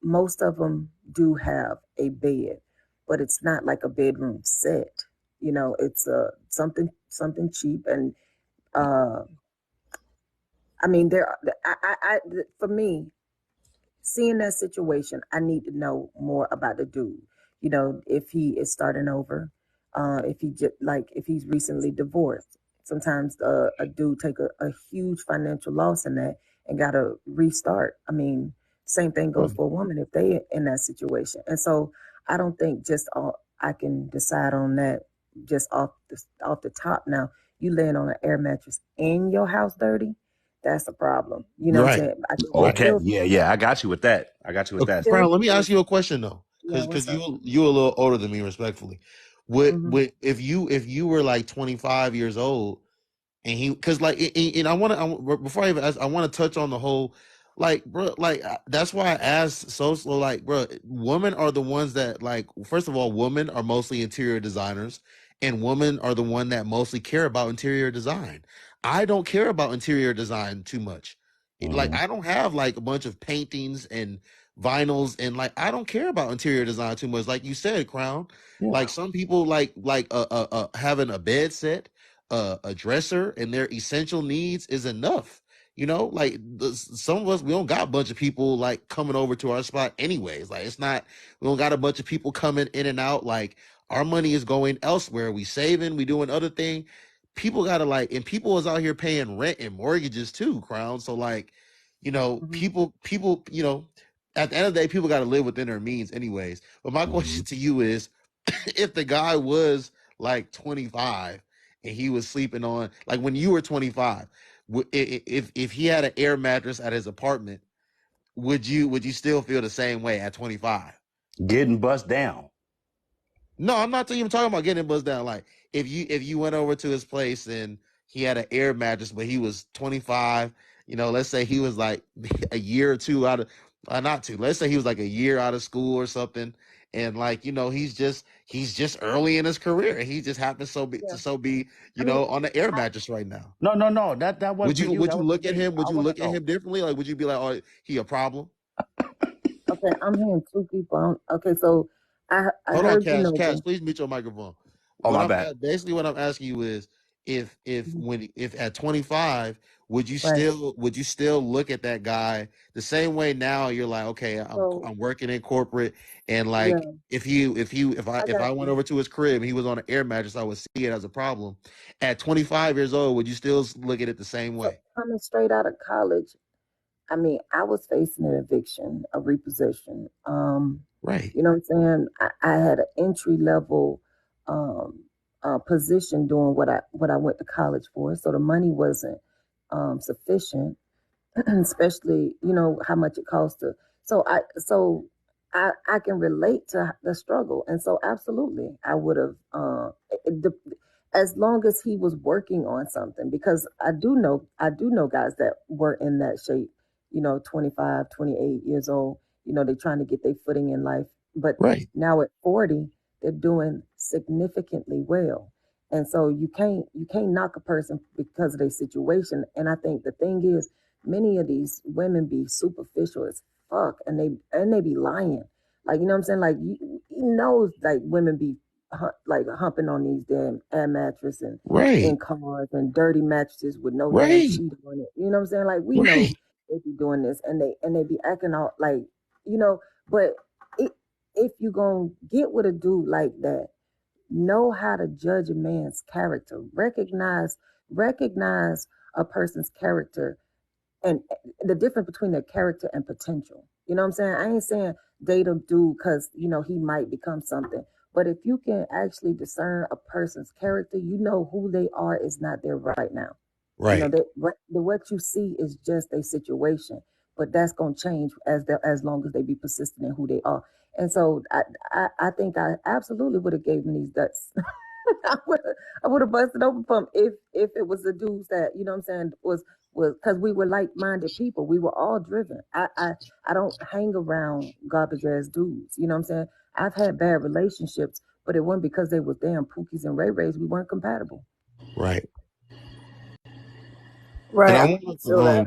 S5: Most of them do have a bed, but it's not like a bedroom set. It's something cheap. And uh, I mean, for me, seeing that situation, I need to know more about the dude. If he is starting over, if he just like if he's recently divorced. Sometimes a dude take a huge financial loss in that and got to restart. I mean, same thing goes
S2: right.
S5: for a woman if they in that situation. And so I don't think just I can decide on that just off the top. Now you laying on an air mattress and your house dirty, that's a problem. You know what I'm
S2: Right,
S5: saying? I think it's
S2: right.
S4: Okay.
S5: still
S4: Yeah. Yeah. I got you with that. I got you with
S2: Okay,
S4: that.
S5: still
S2: Crown, let me ask you a question though,
S5: yeah.
S2: because
S5: What's up?
S2: you a little older than me, respectfully.
S5: Hmm.
S2: Would if you were like 25 years old and he because like and I want to before I even ask, I want to touch on the whole like, bro, like that's why I asked so like, bro, women are the ones that like. First of all, women are mostly interior designers, and women are the one that mostly care about interior design. I don't care about interior design too much. Like,
S4: Mm-hmm.
S2: I don't have like a bunch of paintings and vinyls, and like I don't care about interior design too much. Like you said, Crown.
S4: Yeah.
S2: Like some people like having a bed set, a dresser, and their essential needs is enough. You know, like some of us, we don't got a bunch of people like coming over to our spot anyways. Like, it's not, we don't got a bunch of people coming in and out. Like, our money is going elsewhere. We saving, we doing other thing. People gotta like, and people is out here paying rent and mortgages too, Crown. So like,
S5: Mhm.
S2: people, at the end of the day, people gotta live within their means anyways. But my
S4: Mm-hmm.
S2: question to you is, if the guy was like 25 and he was sleeping on, like when you were 25, if he had an air mattress at his apartment, would you still feel the same way at 25?
S4: Getting bust down.
S2: No, I'm not even talking about getting buzzed down. Like, if you went over to his place and he had an air mattress, but he was 25, let's say he was like a year or two out of, not two, let's say he was like a year out of school or something, and like, he's just early in his career, and he just happens
S5: Yeah.
S2: so be,
S5: I mean,
S2: on the air
S5: I,
S2: mattress right now.
S4: No, no, no. That
S2: Would
S4: wasn't for
S2: you
S4: you.
S2: would
S4: That
S2: you
S4: was for
S2: look at
S4: me.
S2: him? Would
S4: I
S2: you
S4: want to
S2: look at
S4: know.
S2: him differently? Like, would you be like, oh, he a problem?
S5: okay, I'm hearing two people. Okay, so I
S2: Hold on,
S5: heard you,
S2: Cash,
S5: Noble.
S2: please mute your microphone.
S4: Oh, my bad.
S2: Basically what I'm asking you is,
S5: Mhm.
S2: if at 25,
S5: Right.
S2: would you still look at that guy the same way now? You're like, okay,
S5: So
S2: I'm working in corporate, and like,
S5: yeah, I
S2: if
S5: got
S2: I went
S5: you.
S2: over to his crib and he was on an air mattress, I would see it as a problem. At 25 years old, would you still look at it the same
S5: So
S2: way?
S5: coming straight out of college, I mean, I was facing an eviction, a repossession.
S2: Right,
S5: You know what I'm saying? I had an entry level um, position doing what I went to college for, so the money wasn't sufficient, especially how much it costs to. So I can relate to the struggle, and so absolutely I would have. As long as he was working on something, because I do know guys that were in that shape, 25, 28 years old, they're trying to get their footing in life, but
S2: right,
S5: now at 40 they're doing significantly well. And so you can't knock a person because of their situation. And I think the thing is, many of these women be superficial as fuck, and they be lying. Like, you know what I'm saying? Like, you know, like women be like humping on these damn air mattress and in
S2: right,
S5: cars and dirty mattresses with no damn
S2: right,
S5: sheet on it. You know what I'm saying? Like, we know
S2: right,
S5: they be doing this, and they be acting out like, you know. But it, if you gonna get with a dude like that, know how to judge a man's character. Recognize a person's character, and the difference between their character and potential. You know what I'm saying? I ain't saying date a dude because he might become something. But if you can actually discern a person's character, you know who they are is not there right now.
S2: right,
S5: That what you see is just a situation, but that's gonna change as long as they be persistent in who they are. And so I think I absolutely would have gave them these guts. I would have busted open for him if it was the dudes that what I'm saying was because we were like minded people. We were all driven. I don't hang around garbage ass dudes. You know what I'm saying? I've had bad relationships, but it wasn't because they were damn pookies and ray rays. We weren't compatible.
S2: right. And
S3: Right.
S2: I
S3: I
S2: want to
S3: feel that.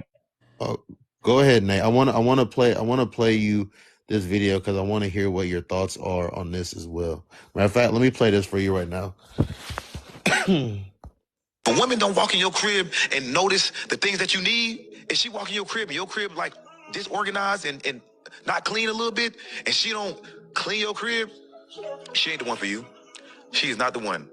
S2: go ahead, Nate. I want to play you this video because I want to hear what your thoughts are on this as well. Matter of fact, let me play this for you right now. But women don't walk in your crib and notice the things that you need. If she walk in your crib like disorganized and not clean a little bit, and she don't clean your crib, she ain't the one for you. She is not the one.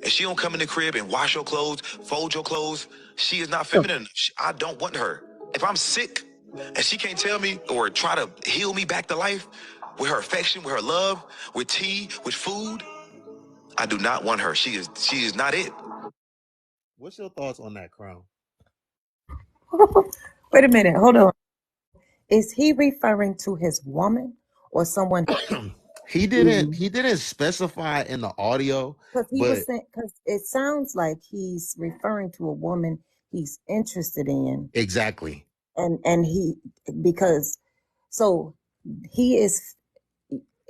S2: If she don't come in the crib and wash your clothes, fold your clothes, she is not
S5: So,
S2: feminine. I don't want her. If I'm sick and she can't tell me or try to heal me back to life with her affection, with her love, with tea, with food, I do not want her. She is not it. What's your thoughts on that, Crown?
S5: wait a minute, hold on. Is he referring to his woman or someone?
S2: he didn't he didn't specify in the audio,
S5: Because he was
S2: but
S5: saying, because it sounds like he's referring to a woman he's interested in.
S2: exactly.
S5: and because so he is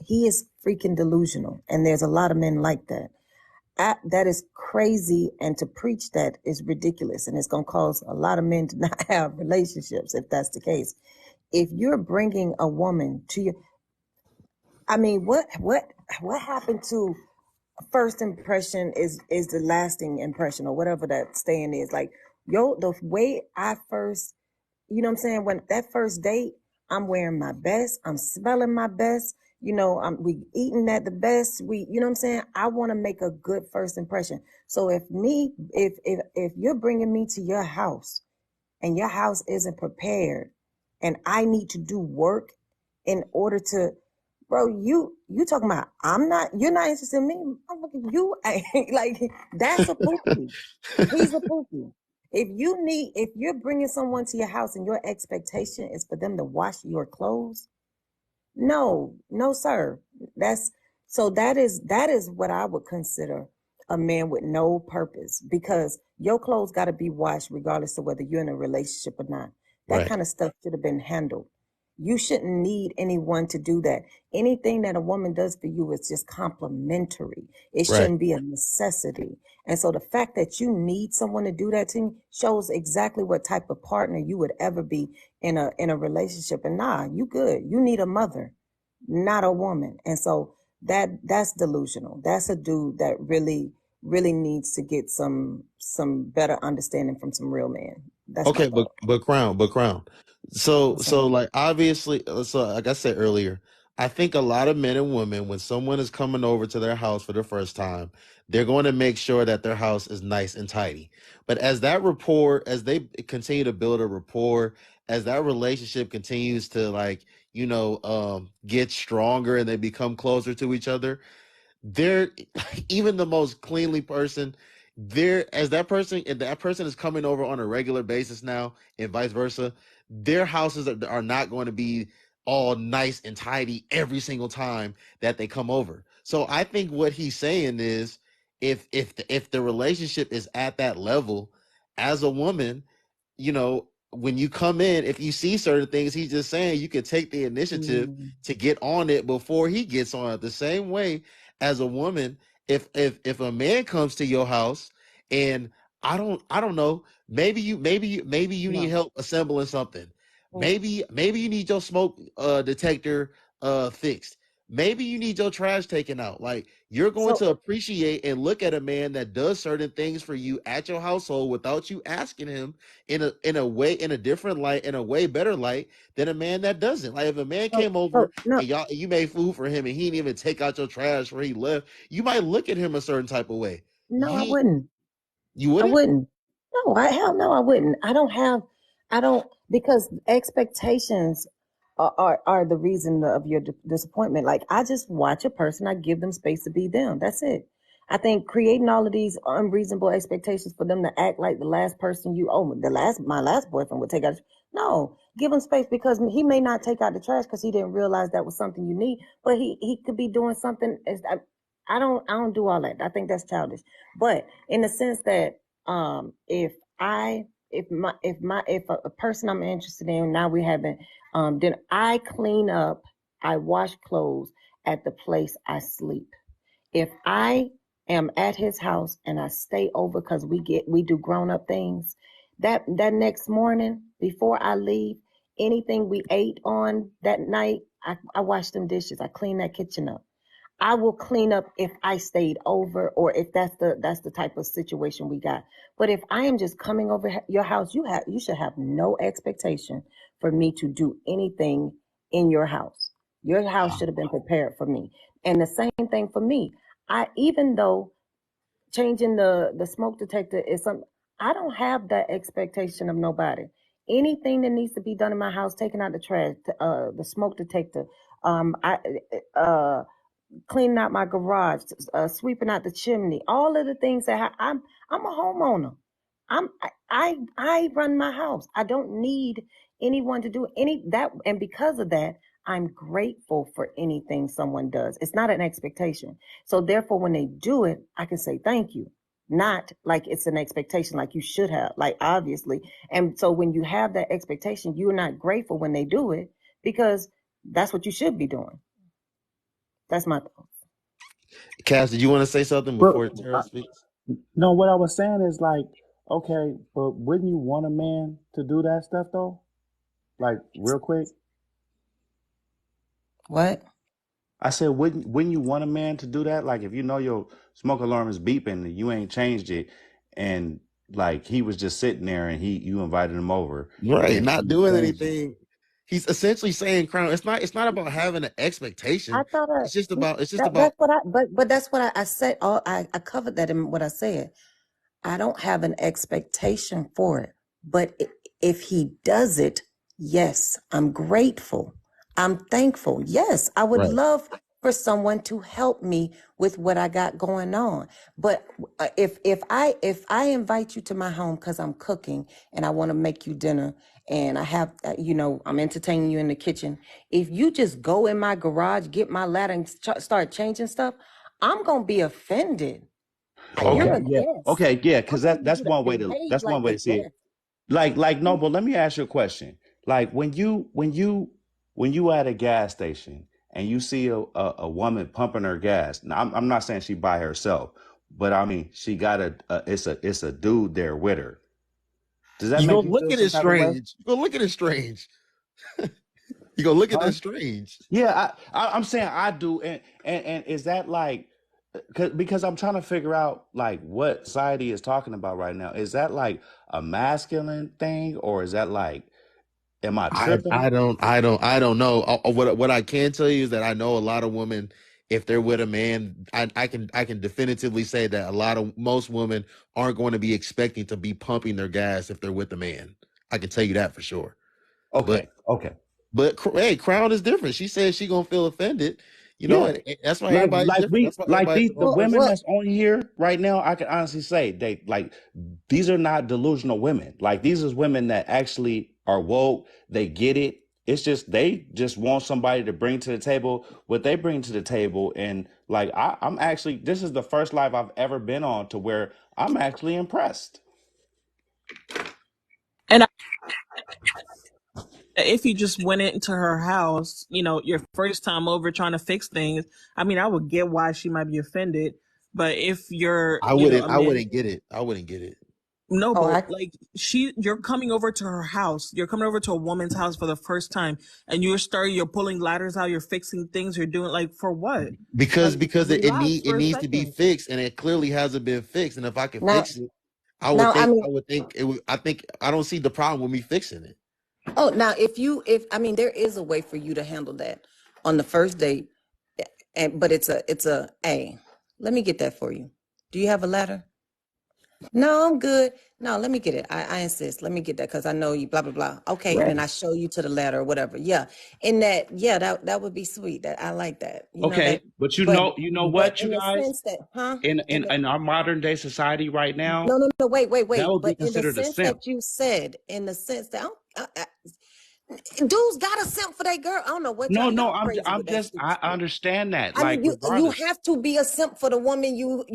S5: he is freaking delusional, and there's a lot of men like that. That is crazy, and to preach that is ridiculous, and it's going to cause a lot of men to not have relationships if that's the case. If you're bringing a woman to you, I mean, what happened to first impression is the lasting impression, or whatever that saying is. Like, the way I first, you know what I'm saying, when that first date, I'm wearing my best, I'm smelling my best, we eating at the best, you know what I'm saying, I want to make a good first impression. So if you're bringing me to your house and your house isn't prepared, and I need to do work in order to, bro, you talking about you're not interested in me. I'm looking, you ain't like, that's a pookie. He's a pookie. If you're bringing someone to your house and your expectation is for them to wash your clothes, no, no, sir. That is what I would consider a man with no purpose, because your clothes got to be washed regardless of whether you're in a relationship or not. That
S2: Right.
S5: kind of stuff should have been handled. You shouldn't need anyone to do that. Anything that a woman does for you is just complimentary. It
S2: Right.
S5: shouldn't be a necessity. And so the fact that you need someone to do that to you shows exactly what type of partner you would ever be in a relationship. And nah, you good. You need a mother, not a woman. And so that's delusional. That's a dude that really needs to get some better understanding from some real men. That's my
S2: Okay,
S5: thought.
S2: but crown. So
S5: What's up?
S2: so like obviously, so like I said earlier, I think a lot of men and women, when someone is coming over to their house for the first time, they're going to make sure that their house is nice and tidy. But as they continue to build a rapport, as that relationship continues to like, get stronger and they become closer to each other, they're even the most cleanly person, there as that person, if that person is coming over on a regular basis now and vice versa, their houses are not going to be all nice and tidy every single time that they come over. So I think what he's saying is, if the relationship is at that level, as a woman, when you come in, if you see certain things, he's just saying you can take the initiative
S5: Mm,
S2: to get on it before he gets on it. The same way as a woman, if a man comes to your house and I don't know, maybe you need
S5: no.
S2: help assembling something.
S5: Mm.
S2: Maybe you need your smoke detector fixed. Maybe you need your trash taken out. Like, you're going
S5: So
S2: to appreciate and look at a man that does certain things for you at your household without you asking him, in a different light, in a way better light than a man that doesn't. Like, if a man
S5: so
S2: came over
S5: so no,
S2: and you made food for him and he didn't even take out your trash where he left, you might look at him a certain type of way.
S5: no, I
S2: You
S5: wouldn't.
S2: you
S5: I
S2: wouldn't?
S5: wouldn't. No, hell no, I wouldn't. I don't, because expectations are the reason of your disappointment. Like, I just watch a person, I give them space to be them. That's it. I think creating all of these unreasonable expectations for them to act like the last person my last boyfriend would take out. No, give him space, because he may not take out the trash because he didn't realize that was something you need, but he could be doing something. I don't do all that. I think that's childish. But in the sense that, if I if a person I'm interested in, now we haven't, then I clean up, I wash clothes at the place I sleep. If I am at his house and I stay over because we do grown up things, that next morning before I leave, anything we ate on that night, I wash them dishes, I clean that kitchen up. I will clean up if I stayed over, or if that's the type of situation we got. But if I am just coming over your house, you should have no expectation for me to do anything in your house. Your house should have been prepared for me. And the same thing for me. Even though changing the smoke detector is something, I don't have that expectation of nobody. Anything that needs to be done in my house, taking out the trash, the smoke detector, I cleaning out my garage, sweeping out the chimney, all of the things that I'm a homeowner. I run my house. I don't need anyone to do any that, and because of that, I'm grateful for anything someone does. It's not an expectation. So therefore, when they do it, I can say thank you. not like it's an expectation like you should have, like obviously. And so when you have that expectation, you're not grateful when they do it because that's what you should be doing. That's my thought.
S2: Cass, did you want to say something
S4: But
S2: before Tara speaks?
S4: no, what I was saying is like, okay, but wouldn't you want a man to do that stuff though? Like real quick.
S5: What?
S4: I said, wouldn't you want a man to do that? Like if you know your smoke alarm is beeping and you ain't changed it, and like he was just sitting there and you invited him over
S2: Right,
S4: and
S2: not
S4: you
S2: doing
S4: changed it.
S2: anything. He's essentially saying, "Crown." It's not about having an expectation.
S5: I thought
S2: It's just about
S5: that's what but that's what I said. I covered that in what I said. I don't have an expectation for it, but if he does it, yes, I'm grateful. I'm thankful. Yes, I would
S2: right.
S5: love for someone to help me with what I got going on. But if I invite you to my home because I'm cooking and I want to make you dinner and I have I'm entertaining you in the kitchen. If you just go in my garage, get my ladder and start changing stuff, I'm gonna be offended. You're
S2: Oh,
S5: a guest.
S4: Okay, yeah,
S5: I
S4: because
S5: need
S4: that's
S5: you to
S4: one way to
S5: behave like a
S4: see it.
S5: guest.
S4: Like no, but let me ask you a question. Like when you at a gas station and you see a woman pumping her gas. Now I'm not saying she by herself, but I mean she got it's a dude there with her. Does that
S2: you go
S4: make you
S2: look
S4: feel
S2: at
S4: some
S2: it
S4: type of way?
S2: strange. You go look at it strange. You go look at
S4: Huh?
S2: that strange.
S4: Yeah, I'm saying I do, and is that like, because I'm trying to figure out like what society is talking about right now. Is that like a masculine thing, or is that like, am I tripping?
S2: I don't know. What I can tell you is that I know a lot of women. If they're with a man, I can definitively say that most women aren't going to be expecting to be pumping their gas if they're with a man. I can tell you that for sure. But
S4: Okay, okay.
S2: hey, Crown is different. She said she gonna feel offended.
S4: Yeah,
S2: And that's why
S4: like
S2: everybody's
S4: like
S2: different.
S4: we
S2: That's why
S4: like
S2: everybody's
S4: these
S2: a
S4: the
S2: whole
S5: Well,
S2: person.
S4: women
S5: well,
S4: that's on here right now. I can honestly say they like these are not delusional women. Like these is women that actually are woke. They get it. It's just they just want somebody to bring to the table what they bring to the table. And like I'm actually this is the first live I've ever been on to where I'm actually impressed.
S1: And if you just went into her house, your first time over trying to fix things, I mean, I would get why she might be offended. But if you're, a
S2: I
S1: man,
S2: wouldn't get it. I wouldn't get it.
S1: no,
S5: oh,
S1: but
S5: I
S1: like you're coming over to her house. You're coming over to a woman's house for the first time, and you're pulling ladders out. You're fixing things. You're doing like for what?
S2: Because
S1: Like relax
S2: it
S1: for a
S2: needs to be
S1: second.
S2: fixed, and it clearly hasn't been fixed. And if I could
S5: now
S2: fix it,
S5: now I mean,
S2: I would think it would. I think I don't see the problem with me fixing it.
S5: oh, now if I mean there is a way for you to handle that on the first date, and but it's a hey, let me get that for you. Do you have a ladder? No, I'm good. No, let me get it. I insist. Let me get that because I know you. Blah blah blah. Okay, and then
S4: Right.
S5: I show you to the ladder or whatever. Yeah, and that would be sweet. That I like that. You know
S4: Okay,
S5: that.
S4: but
S5: But
S4: you know
S5: but
S4: what, you
S5: in the
S4: guys,
S5: sense that, huh?
S4: in in our modern day society right now,
S5: No,
S4: that
S5: wait.
S4: would be
S5: But in the
S4: considered a
S5: sense
S4: simp.
S5: that you said, in the sense that dudes got a simp for that girl. I don't know what
S4: No, no,
S5: y'all crazy
S4: I'm
S5: with that
S4: just
S5: stupid
S4: I
S5: stuff.
S4: understand that.
S5: I
S4: Like
S5: mean, you
S4: regardless.
S5: have to be a simp for the woman you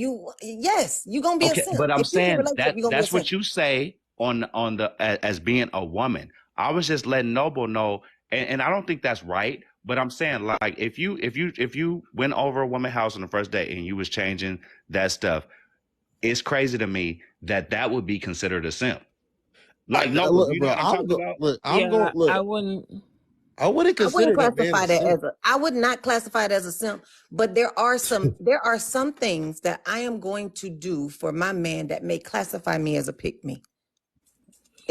S5: yes, you gonna be a
S4: Okay,
S5: simp.
S4: but I'm
S5: If you in a
S4: saying
S5: relationship,
S4: that
S5: you're gonna be a
S4: that's
S5: simp.
S4: what you say on the as being a woman. I was just letting Noble know, and I don't think that's right. But I'm saying like if you went over a woman's house on the first day and you was changing that stuff, it's crazy to me that that would be considered a simp. Like Noble,
S2: Look,
S4: you know
S2: bro.
S4: what I'm talking about?
S2: I'm going
S1: Yeah,
S2: look.
S1: I wouldn't.
S2: I wouldn't
S5: I wouldn't
S2: consider that man a
S5: classify that
S2: simp.
S5: as a I would not classify it as a simp, but there are some things that I am going to do for my man that may classify me as a pick me.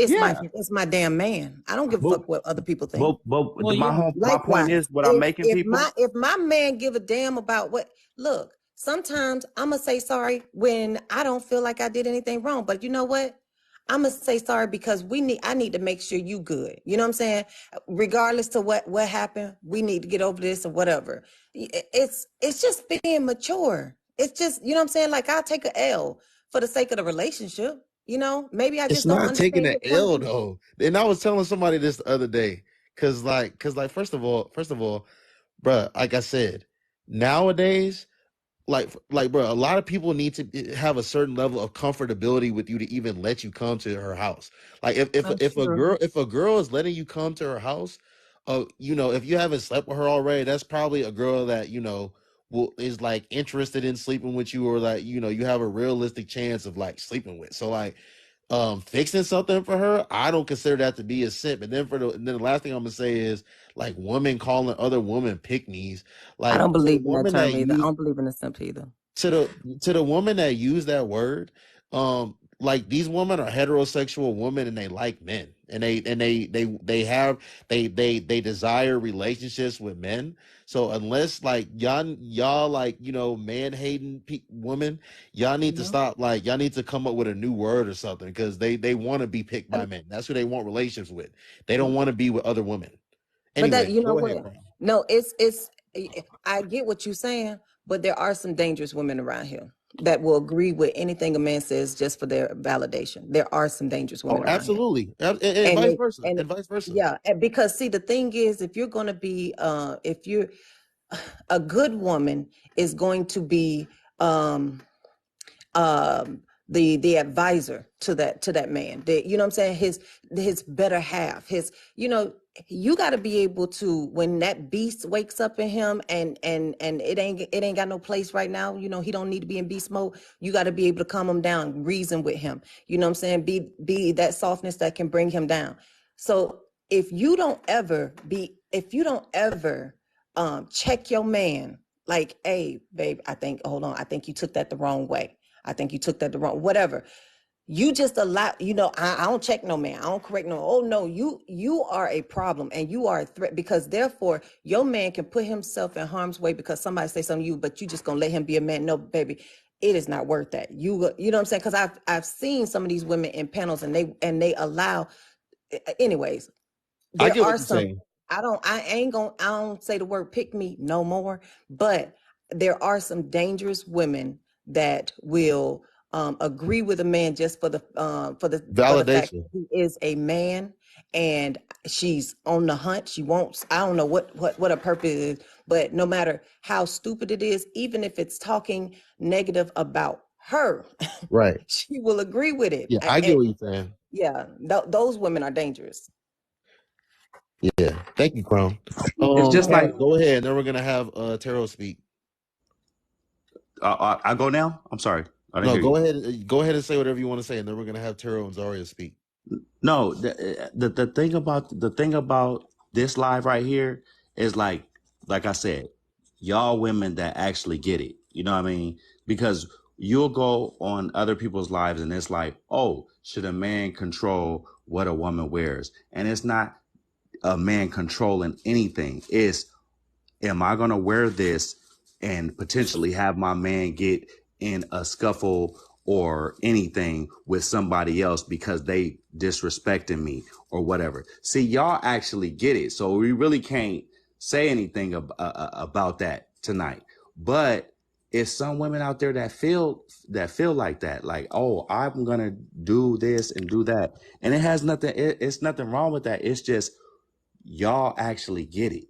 S4: Yeah,
S5: It's my damn man. I don't give a
S4: but
S5: fuck what other people think.
S1: Well,
S4: my point
S5: Likewise,
S4: is what I'm
S5: if
S4: making
S5: if
S4: people.
S5: my if my man give a damn about what look, sometimes I'm gonna say sorry when I don't feel like I did anything wrong. But you know what? I'm gonna say sorry because I need to make sure you good. You know what I'm saying? Regardless to what happened, we need to get over this or whatever. It's just being mature. It's just, you know what I'm saying? Like I'll take a L for the sake of the relationship. Maybe I
S2: It's
S5: just don't
S2: not taking
S5: understand
S2: an
S5: your point of
S2: L
S5: view.
S2: though. And I was telling somebody this the other day, cause like first of all, bruh, like I said, nowadays bro, a lot of people need to have a certain level of comfortability with you to even let you come to her house. Like
S5: That's true.
S2: if a girl is letting you come to her house, if you haven't slept with her already, that's probably a girl that is like interested in sleeping with you, or like you have a realistic chance of like sleeping with. So like fixing something for her, I don't consider that to be a simp. And then the last thing I'm gonna say is like women calling other women pick me's,
S5: I
S2: like
S5: don't
S2: to the
S5: believe in that
S2: woman that
S5: term either. I
S2: use
S5: don't believe in the simp either.
S2: to the woman that use that word, like these women are heterosexual women and they like men, and they desire relationships with men. So unless like y'all like man hating women, y'all need to
S5: Yeah.
S2: stop. Like y'all need to come up with a new word or something, because they want to be picked by
S5: And,
S2: men. That's who they want relationships with. They don't want to be with other women.
S5: but that,
S2: Anyway,
S5: you know
S2: go ahead,
S5: what?
S2: Crown.
S5: No, I get what you're saying, but there are some dangerous women around here that will agree with anything a man says just for their validation. There are some dangerous
S2: Oh,
S5: women around here.
S2: absolutely. And
S5: And
S2: vice
S5: they,
S2: versa.
S5: and
S2: And vice versa.
S5: yeah, because see, the thing is, if you're going to be, if you're a good woman is going to be, um, um the advisor to that man, you know what I'm saying, his better half, his, you got to be able to, when that beast wakes up in him, and it ain't got no place right now, he don't need to be in beast mode. You got to be able to calm him down, reason with him, you know what I'm saying, be that softness that can bring him down. So if you don't ever check your man, like, hey babe, I think you took that the wrong way. I think you took that the wrong, whatever. You just allow, I don't check no man. I don't correct no. Oh no, you are a problem and you are a threat, because therefore your man can put himself in harm's way because somebody say something to you, but you just gonna let him be a man. No, baby, it is not worth that. You know what I'm saying? Because I've seen some of these women in panels, and they allow, anyways,
S2: I
S5: there
S2: get what
S5: are
S2: you're
S5: some,
S2: saying.
S5: I don't say the word pick me no more, but there are some dangerous women that will agree with a man just for the fact
S2: Validation.
S5: that he is a man, and she's on the hunt. She wants, I don't know what her purpose is, but no matter how stupid it is, even if it's talking negative about her,
S2: Right.
S5: she will agree with it.
S2: Yeah, I get what you're saying.
S5: Yeah, those women are dangerous.
S2: Yeah. Thank you, Crown.
S4: It's just
S2: Hey,
S4: like
S2: go ahead. And then we're gonna have Taro speak.
S4: I go now. I'm sorry, I didn't
S2: No,
S4: hear you.
S2: go ahead. Go ahead and say whatever you want to say, and then we're gonna have Taro and Zaria speak.
S4: No, the thing about this live right here is like I said, y'all women that actually get it. You know what I mean? Because you'll go on other people's lives and it's like, oh, should a man control what a woman wears? And it's not a man controlling anything. It's, am I going to wear this and potentially have my man get in a scuffle or anything with somebody else because they disrespecting me or whatever? See, y'all actually get it. So we really can't say anything about that tonight. But it's some women out there that feel like that, like, oh, I'm going to do this and do that. And it has nothing, it's nothing wrong with that. It's just y'all actually get it.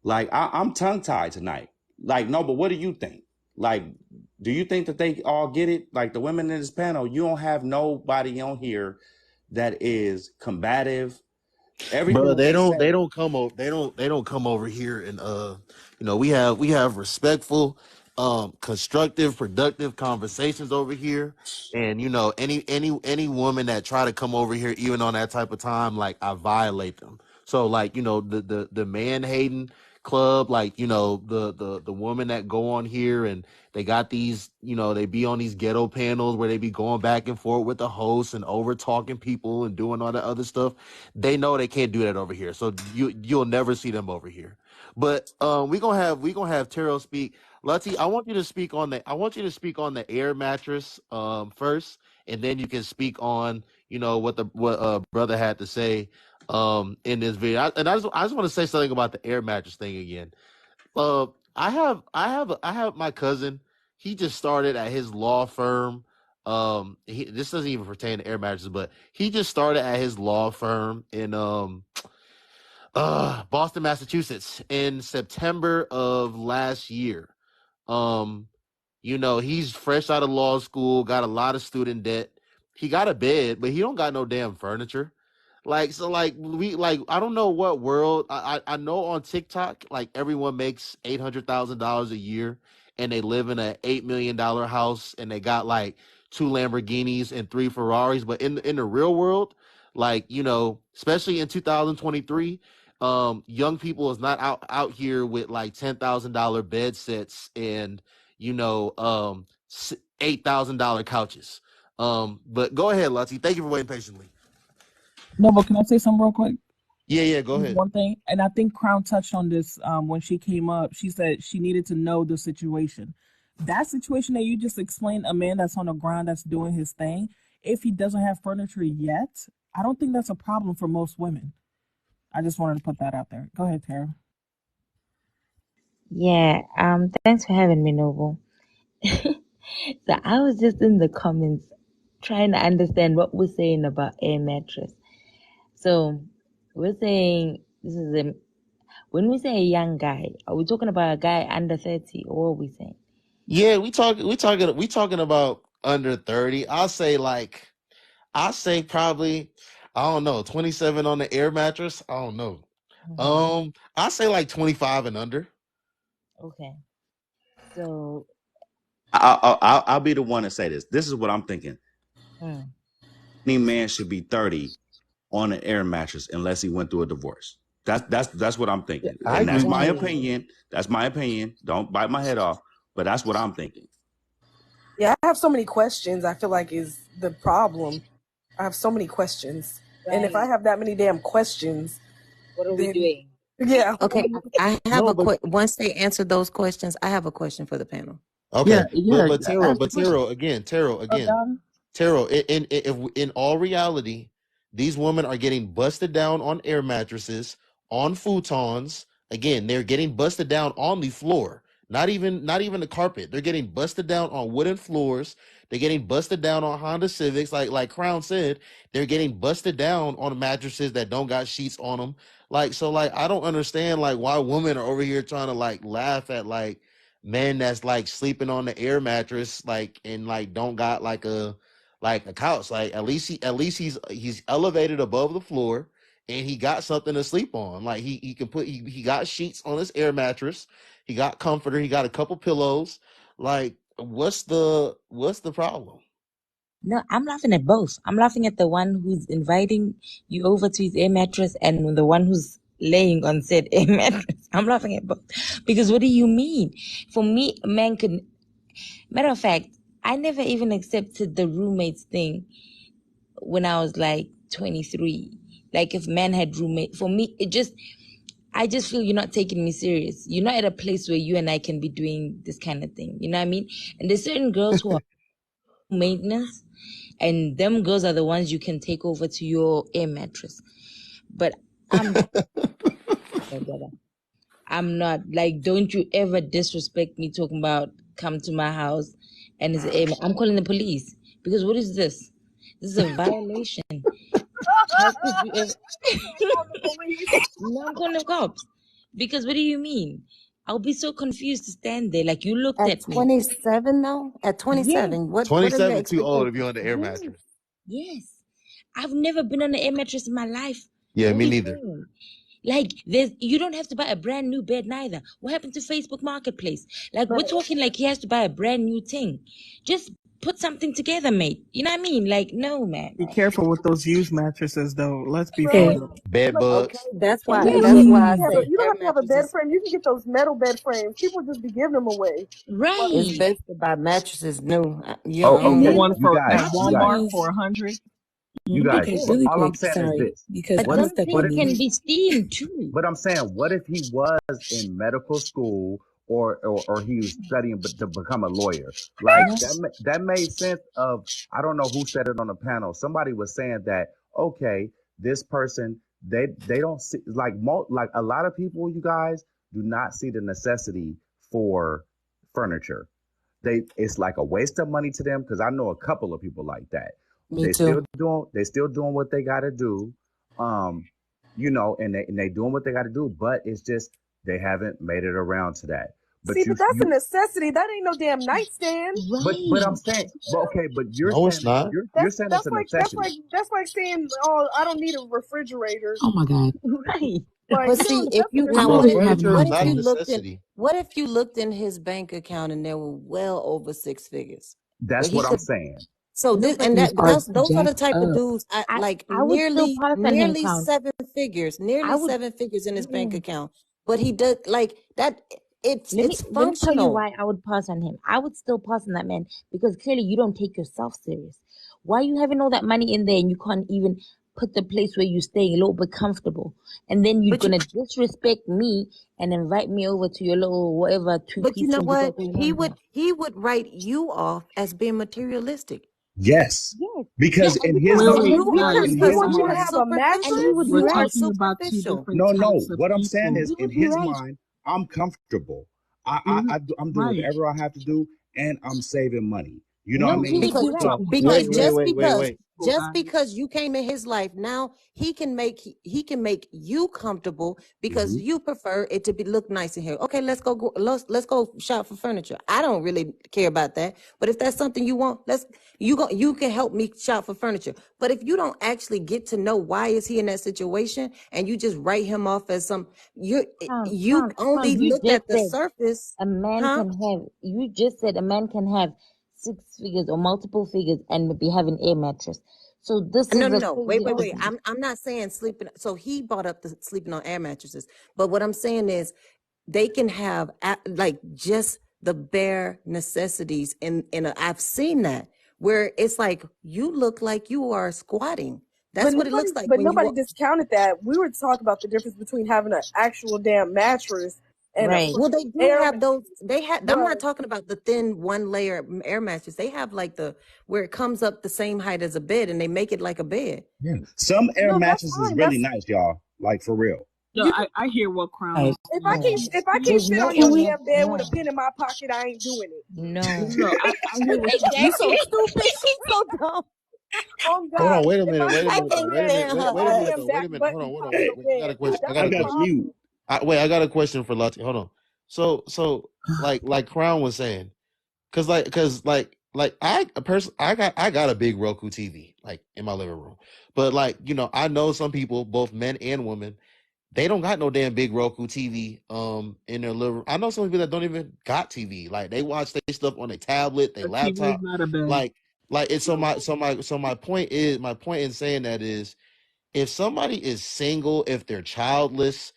S4: Like I'm tongue tied tonight. Like, no, but what do you think? Like, do you think that they all get it? Like the women in this panel, you don't have nobody on here that is combative. Everything
S2: Bro,
S4: that they say,
S2: they don't come over they don't come over here and we have respectful, constructive, productive conversations over here. And any woman that try to come over here even on that type of time, like I violate them. So like, the man hating club, like, the woman that go on here and they got these, they be on these ghetto panels where they be going back and forth with the host and over talking people and doing all that other stuff. They know they can't do that over here, so you'll never see them over here. But we gonna have Terrell speak. Lutzy, I want you to speak on the air mattress first, and then you can speak on what brother had to say in this video. I just want to say something about the air mattress thing again. Uh, I have my cousin. He just started at his law firm. This doesn't even pertain to air mattresses, but he just started at his law firm in Boston, Massachusetts, in September of last year. Um, You know, he's fresh out of law school, got a lot of student debt. He got a bed, but he don't got no damn furniture. Like, so like we like I don't know what world I know on TikTok, like everyone makes $800,000 a year and they live in a $8 million house and they got like two Lamborghinis and three Ferraris. But in the real world, like, you know, especially in 2023, young people is not out here with like $10,000 bed sets and, you know, $8,000 couches. But go ahead, Lutzy. Thank you for waiting patiently.
S1: No, but can I say something real quick?
S2: Yeah, go ahead.
S1: One thing, and I think Crown touched on this when she came up. She said she needed to know the situation. That situation that you just explained, a man that's on the ground that's doing his thing, if he doesn't have furniture yet, I don't think that's a problem for most women. I just wanted to put that out there. Go ahead, Tara.
S6: Yeah, thanks for having me, Noble. So I was just in the comments trying to understand what we're saying about air mattress. So we're saying this is a when we say a young guy, are we talking about a guy under 30 or what are we saying?
S2: Yeah, we talking about under 30. I'll say probably, I don't know, 27 on the air mattress. I don't know. I'll say like 25 and under.
S6: Okay. So
S4: I'll be the one to say this. This is what I'm thinking.
S6: mm,
S4: Any man should be 30 on an air mattress unless he went through a divorce. That's what I'm thinking.
S2: I
S4: And that's
S2: agree.
S4: my
S6: right.
S4: opinion. That's my opinion. Don't bite my head off, but that's what I'm thinking.
S3: Yeah, I have so many questions. I feel like is the problem. I have so many questions, and if I
S6: Right.
S3: have that many damn questions,
S6: What are we
S3: then
S6: doing?
S3: yeah.
S5: Okay, I have
S4: No,
S5: a
S4: but
S5: once they answer those questions, I have a question for the panel.
S2: Okay, but Taro,
S1: Ask the
S2: but
S1: question.
S2: Taro again,
S1: Don.
S2: Taro. In all reality, these women are getting busted down on air mattresses, on futons. Again, they're getting busted down on the floor. Not even the carpet. They're getting busted down on wooden floors. They're getting busted down on Honda Civics. Like Crown said, they're getting busted down on mattresses that don't got sheets on them. Like, so like I don't understand like why women are over here trying to like laugh at like men that's like sleeping on the air mattress like and like don't got like a couch. Like at least he's elevated above the floor and he got something to sleep on. Like he can put he got sheets on his air mattress, he got comforter, he got a couple pillows. Like what's the problem?
S6: No, I'm laughing at both. I'm laughing at the one who's inviting you over to his air mattress and the one who's laying on said air mattress. I'm laughing at both. Because what do you mean? For me, a man could, matter of fact, I never even accepted the roommates thing when I was like 23. Like if men had roommate, for me, I just feel you're not taking me serious. You're not at a place where you and I can be doing this kind of thing. You know what I mean? And there's certain girls who are maintenance, and them girls are the ones you can take over to your air mattress. But I'm my brother. I'm not like. Don't you ever disrespect me talking about come to my house and it's air. I'm calling the police because what is this? This is a violation. How could you ever? No, I'm calling the cops because what do you mean? I'll be so confused to stand there like you looked
S5: At
S6: at me.
S5: 27, though, at
S6: Yes,
S5: 27, what are your
S2: 27 too old
S5: expectations?
S2: if you're on the air
S6: yes,
S2: mattress.
S6: yes. I've never been on an air mattress in my life.
S2: Yeah,
S6: What
S2: me
S6: we
S2: neither.
S6: saying? Like, you don't have to buy a brand new bed neither. What happened to Facebook Marketplace? Like, we're talking like he has to buy a brand new thing. Just put something together, mate. You know what I mean? Like, no, man.
S1: Be careful with those used mattresses, though. Let's be for
S3: Right.
S5: Okay,
S1: real.
S2: Bed
S3: Like,
S5: okay.
S2: bugs.
S5: That's
S3: and
S5: why.
S3: you
S6: Right.
S3: don't
S5: That's
S3: even
S5: why I
S3: have to have
S5: say
S3: you don't
S5: air
S3: have to have a bed
S5: mattresses.
S3: frame. You can get those metal bed frames. People just be giving them away.
S5: It's
S6: Right.
S5: best to buy mattresses new.
S4: oh,
S1: The
S4: okay,
S5: You
S1: one
S4: you
S1: for
S4: guys,
S1: at
S4: you guys,
S1: Walmart for
S6: Absolutely.
S1: 100.
S4: you guys.
S7: Okay,
S6: Yes.
S7: really
S4: All I'm
S7: quick,
S4: saying is
S7: sorry,
S4: this:
S7: because
S6: But
S4: what if,
S7: I'm
S6: some
S7: stepping
S4: what
S6: things
S4: if
S7: in.
S6: can be steamed too.
S4: But I'm saying, what if he was in medical school or he was studying but to become a lawyer? Like
S6: No.
S4: that made sense of I don't know who said it on the panel. Somebody was saying that okay, this person they don't see like a lot of people, you guys do not see the necessity for furniture. It's like a waste of money to them because I know a couple of people like that.
S5: Me too.
S4: They still doing what they got to do, um, and they doing what they got to do. But it's just they haven't made it around to that. But
S3: See, but that's a necessity. That ain't no damn nightstand.
S4: but I'm saying, but you're
S2: No,
S4: saying
S2: it's not.
S4: you're saying it's a necessity.
S3: That's like saying, oh, I don't need a refrigerator.
S7: Oh my God.
S6: Right.
S3: Like,
S5: But
S3: no,
S5: see, if
S3: that's a
S5: you now
S2: No,
S7: Imagine having
S2: furniture
S7: all
S2: is
S5: what
S7: these
S5: if
S2: not a
S5: you
S7: things.
S5: looked in
S2: necessity.
S5: what if you looked in his bank account and there were well over six figures where
S4: That's
S5: he
S4: what I'm
S5: could
S4: saying.
S5: so
S6: No,
S5: this
S6: but
S5: and
S7: Things
S5: that
S7: are
S5: those are the
S7: jacked
S5: type of
S7: up.
S5: dudes I like
S6: I would still pass on him,
S5: nearly
S6: Crown.
S5: seven figures,
S6: I
S5: nearly
S6: would.
S5: seven figures in his bank
S6: Mm,
S5: account. But he does like that it's
S6: let me tell you
S5: functional.
S6: why I would pass on him. I would still pass on that man because clearly you don't take yourself serious. Why are you having all that money in there and you can't even put the place where you're staying a little bit comfortable? And then you're
S5: But you
S6: gonna disrespect me and invite me over to your little whatever two
S5: but you know
S6: pieceland you got
S5: what?
S6: going on there.
S5: He would write you off as being materialistic.
S4: Yes,
S6: Yes,
S4: because
S6: yes,
S4: in his
S7: Wait,
S6: and
S7: wait,
S6: he
S4: mind,
S6: would
S7: guys,
S3: because
S4: in
S3: he
S4: his
S3: wants you to
S4: mind,
S3: have a
S5: and you
S3: mattress.
S7: we're
S5: are
S7: talking about two
S5: superficial.
S7: different
S4: no.
S7: types of
S4: What I'm saying
S7: people.
S4: is,
S6: he
S4: in
S6: would be
S4: his
S6: right.
S4: mind, I'm comfortable.
S7: Mhm.
S4: I'm doing
S7: Right.
S4: whatever I have to do, and I'm saving money. You know what I
S6: No, he
S4: mean?
S6: would be
S5: because
S6: right.
S4: So
S5: because
S2: Wait, wait,
S5: just
S2: wait, wait,
S5: because
S2: wait.
S7: Cool, guys.
S5: you came in his life now he can make you comfortable because
S4: mhm.
S5: you prefer it to be look nice in here. Okay, let's go shop for furniture. I don't really care about that, but if that's something you want, you can help me shop for furniture. But if you don't actually get to know why is he in that situation and you just write him off as some you
S6: Crown,
S5: only
S6: you
S5: looked
S6: just
S5: at the
S6: said
S5: surface,
S6: a man
S5: huh?
S6: can have. You just said a man can have six figures or multiple figures and be having air mattress. So this
S5: No,
S6: is
S5: no,
S6: a
S5: no.
S6: crazy
S5: Wait.
S6: argument.
S5: I'm not saying sleeping. So he brought up the sleeping on air mattresses, but what I'm saying is they can have like just the bare necessities I've seen that where it's like you look like you are squatting. That's what it looks like
S3: But
S5: when you
S3: nobody discounted that. We were talking about the difference between having an actual damn mattress and a
S6: Right.
S5: well, they do
S3: air.
S5: have those. They have. I'm not
S3: Well,
S5: talking about the thin one layer air mattress. They have like the where it comes up the same height as a bed, and they make it like a bed.
S4: Yeah. Some air
S3: no, that's
S4: mattresses is
S3: fine.
S4: really
S3: That's
S4: nice, y'all. Like for real.
S7: No,
S3: you.
S7: I hear what Crown
S6: Right.
S7: is saying.
S3: If I can't
S6: There's
S3: sit
S6: no
S3: on
S7: And
S3: your
S6: air
S7: we
S3: damn
S6: mattress.
S3: bed with a
S6: No.
S3: pen in my pocket, I ain't doing it.
S7: no,
S6: No.
S7: no, I hear what she's
S5: You so
S6: Exactly.
S5: stupid. She's so dumb.
S3: Oh
S2: Hold
S3: God!
S2: on, wait a
S3: If
S2: minute,
S3: I
S2: wait a
S3: sit
S5: I
S3: on
S2: minute
S3: your
S2: though.
S5: can't
S2: Wait a
S3: bed
S2: minute,
S5: stand
S3: with
S2: wait,
S5: her
S2: wait
S3: my
S2: a minute
S3: damn
S2: though.
S5: ass.
S2: Wait
S3: back
S2: a minute. Hold
S3: button
S2: on,
S3: in
S2: hold
S3: front
S2: on.
S3: of
S2: Wait,
S3: your
S2: wait, I got a
S3: bed,
S2: question. I
S4: I
S2: got a
S3: that's a
S4: got
S2: question.
S4: mute.
S3: problem.
S2: Wait, I got a question for Lati. Hold on. So like Crown was saying, cause I got a big Roku TV like in my living room, but like I know some people, both men and women, they don't got no damn big Roku TV in their living room. I know some people that don't even got TV. Like they watch their stuff on their tablet, their
S7: a TV is
S2: laptop.
S7: not a bed.
S2: Like it's my point in saying that is if somebody is single, if they're childless,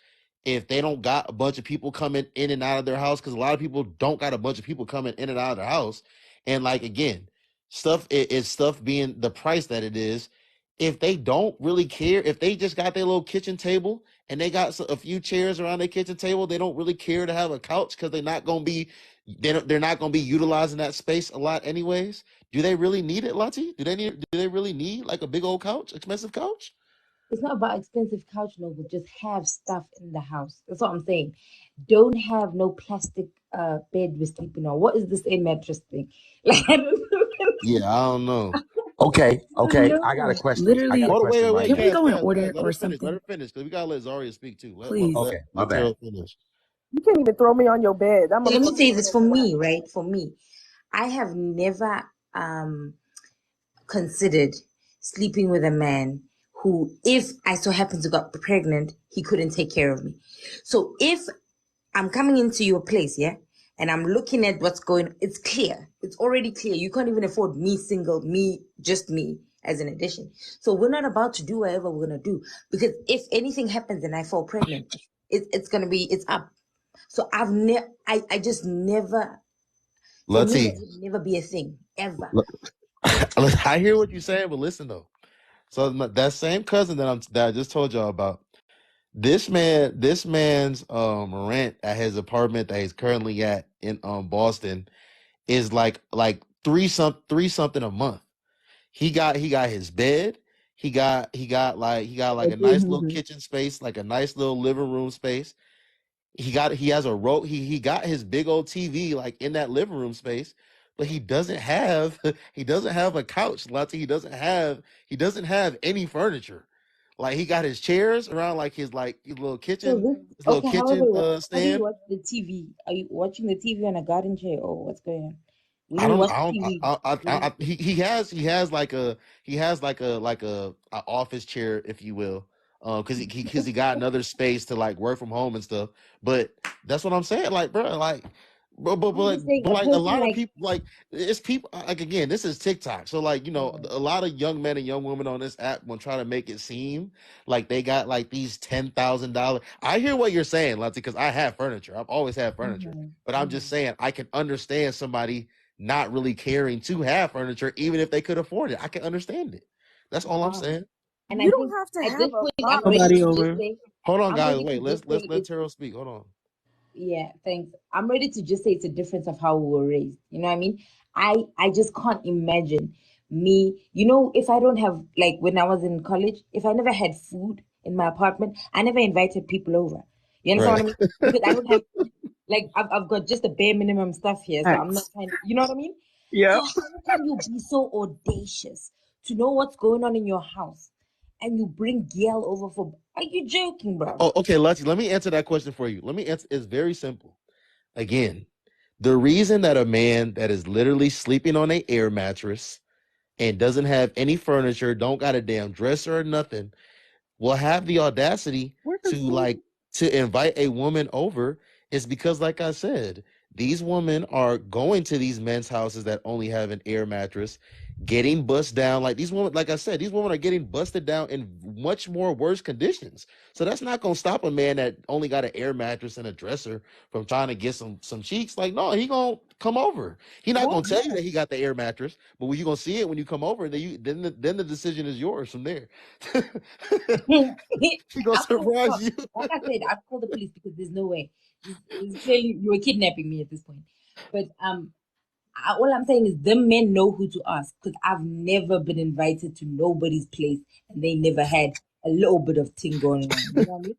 S2: if they don't got a bunch of people coming in and out of their house, because a lot of people don't got a bunch of people coming in and out of their house, and like again, it's stuff being the price that it is. If they don't really care, if they just got their little kitchen table and they got a few chairs around their kitchen table, they don't really care to have a couch because they're not gonna be utilizing that space a lot anyways. Do they really need it, Lati? Do they really need like a big old couch, expensive couch?
S6: It's not about expensive couch, no, but just have stuff in the house. That's what I'm saying. Don't have no plastic bed we're sleeping on. What is this air mattress thing? Like I
S2: Yeah, I don't know.
S6: don't
S4: Okay. I got a
S6: know.
S4: question. I got
S7: Literally,
S4: a
S2: Hold on,
S4: question right
S2: wait,
S7: can we
S4: here.
S7: go in
S2: Cass,
S7: order
S2: let
S7: or
S2: her finish,
S7: something?
S2: because we gotta let Zaria speak too.
S7: Please.
S4: Okay, my
S2: Let
S4: bad.
S2: Tara finish.
S3: You can't even throw me on your bed. That
S6: So let me
S3: motherfucker
S6: say
S3: gonna
S6: this
S3: go
S6: for
S3: flat.
S6: me, right? For me, I have never considered sleeping with a man who, if I so happen to got pregnant, he couldn't take care of me. So if I'm coming into your place, yeah, and I'm looking at what's going, it's clear. It's already clear. You can't even afford me single, just me as an addition. So we're not about to do whatever we're gonna do because if anything happens and I fall pregnant, it's up. So I just never. For me, that
S2: Lati,
S6: would never be a thing ever.
S2: I hear what you're saying, but listen though. So that same cousin that I just told y'all about, this man's rent at his apartment that he's currently at in Boston is like three something a month. He got his bed. He got like a nice little
S7: 300.
S2: kitchen space, like a nice little living room space. He has a he got his big old TV like in that living room space, but he doesn't have he doesn't have a couch, Lati. He doesn't have any furniture. Like he got his chairs around like his little
S6: So
S2: kitchen,
S6: this,
S2: his little
S6: okay,
S2: kitchen
S6: however, how do you
S2: stand.
S6: watch the TV? Are you watching the TV on a garden chair or what's going on? When
S2: I
S6: you
S2: don't
S6: watch
S2: I don't
S6: TV,
S2: he has like a office chair, if you will. Because he got another space to like work from home and stuff. But that's what I'm saying. Like, bro, like
S6: I'm just saying
S2: but
S6: a
S2: like a
S6: person
S2: lot of
S6: like,
S2: people, like it's people, like, again, this is TikTok. So like,
S6: Mhm,
S2: a lot of young men and young women on this app will try to make it seem like they got like these $10,000. I hear what you're saying, Lati, because I have furniture. I've always had furniture.
S6: mhm,
S2: But I'm just
S6: mhm.
S2: saying I can understand somebody not really caring to have furniture, even if they could afford it. I can understand it. That's all I'm
S6: Wow.
S2: saying.
S6: And
S5: You
S6: I
S5: don't
S6: think
S5: have to
S6: at this
S5: have a
S6: point,
S5: lot
S6: I'm
S5: of
S6: ready
S1: Nobody
S6: to
S5: furniture.
S6: just
S1: over.
S6: say,
S2: Hold on,
S6: I'm
S2: guys.
S6: ready to
S2: Wait, let's
S6: just
S2: let's
S6: say
S2: let
S6: it's,
S2: Taro speak. Hold on.
S6: yeah, thanks. I'm ready to just say it's a difference of how we were raised. You know what I mean? I just can't imagine me, if I don't have, like when I was in college, if I never had food in my apartment, I never invited people over. You understand what
S2: Right.
S6: I mean? Because I don't have, like, I've got just the bare minimum stuff here, so I'm not
S1: Facts.
S6: trying, you know what I mean? So
S1: Yep.
S6: how can you be so audacious to know what's going on in your house and you bring Gail over for, are you joking, bro?
S2: Oh, okay, Lati, let me answer that question for you. Let me answer. It's very simple. Again, the reason that a man that is literally sleeping on a air mattress and doesn't have any furniture, don't got a damn dresser or nothing, will have the audacity
S1: Where
S2: to
S1: is he?
S2: invite a woman over is because, like I said, these women are going to these men's houses that only have an air mattress, getting bust down. Like these women, like I said, these women are getting busted down in much more worse conditions. So that's not gonna stop a man that only got an air mattress and a dresser from trying to get some cheeks. Like, no, he gonna come over. He not
S6: What?
S2: gonna tell you that he got the air mattress, but when you gonna see it when you come over, then the decision is yours from there. He gonna
S6: I'll call,
S2: surprise
S6: no,
S2: you.
S6: like I said, I'll call the police because there's no way. This clearly you were kidnapping me at this point. But all I'm saying is the men know who to ask because I've never been invited to nobody's place and they never had a little bit of thing going on. You know what I mean?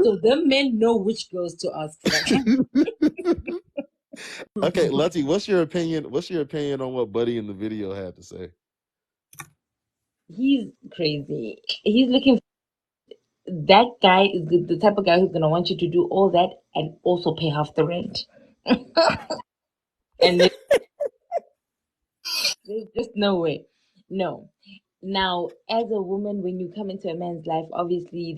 S6: So the men know which girls to ask for that kind.
S2: Okay, Letty, what's your opinion? What's your opinion on what Buddy in the video had to say?
S6: He's crazy. He's looking. That guy is the type of guy who's gonna want you to do all that and also pay half the rent. And there's just no way. No. Now, as a woman, when you come into a man's life, obviously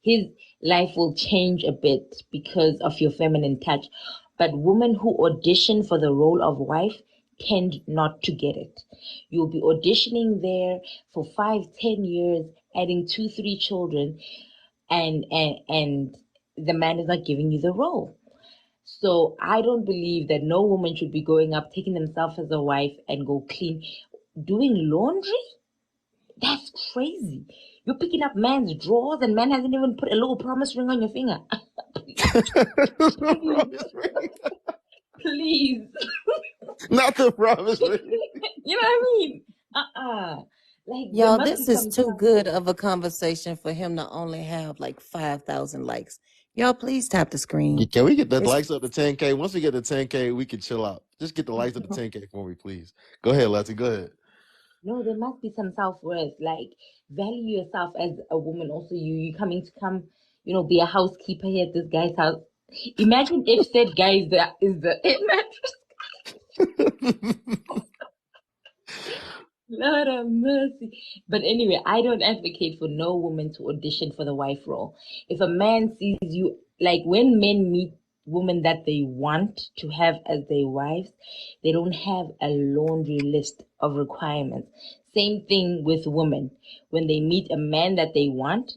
S6: his life will change a bit because of your feminine touch. But women who audition for the role of wife tend not to get it. You'll be auditioning there for 5, 10 years, adding 2, 3 children, and the man is not giving you the role. So I don't believe that no woman should be going up, taking themselves as a wife and go clean. Doing laundry? That's crazy. You're picking up man's drawers and man hasn't even put a little promise ring on your finger. Please,
S2: Promise ring.
S6: please.
S2: Not the promise ring.
S6: You know what I mean? Like there
S5: Y'all,
S6: must be
S5: this is
S6: some
S5: too
S6: self
S5: good
S6: worth.
S5: of a conversation for him to only have like 5,000 likes. Y'all, please tap the screen.
S2: Can we get the
S5: It's
S2: likes up to 10K? Once we get to 10K, we can chill out. Just get the likes up to 10K for me, please. Go ahead, Letty. Go ahead.
S6: No, there must be some self worth. Like value yourself as a woman. Also, you coming to come, be a housekeeper here at this guy's house. Imagine if said guy is the Lord have mercy. But anyway, I don't advocate for no woman to audition for the wife role. If a man sees you, like when men meet women that they want to have as their wives, they don't have a laundry list of requirements. Same thing with women. When they meet a man that they want,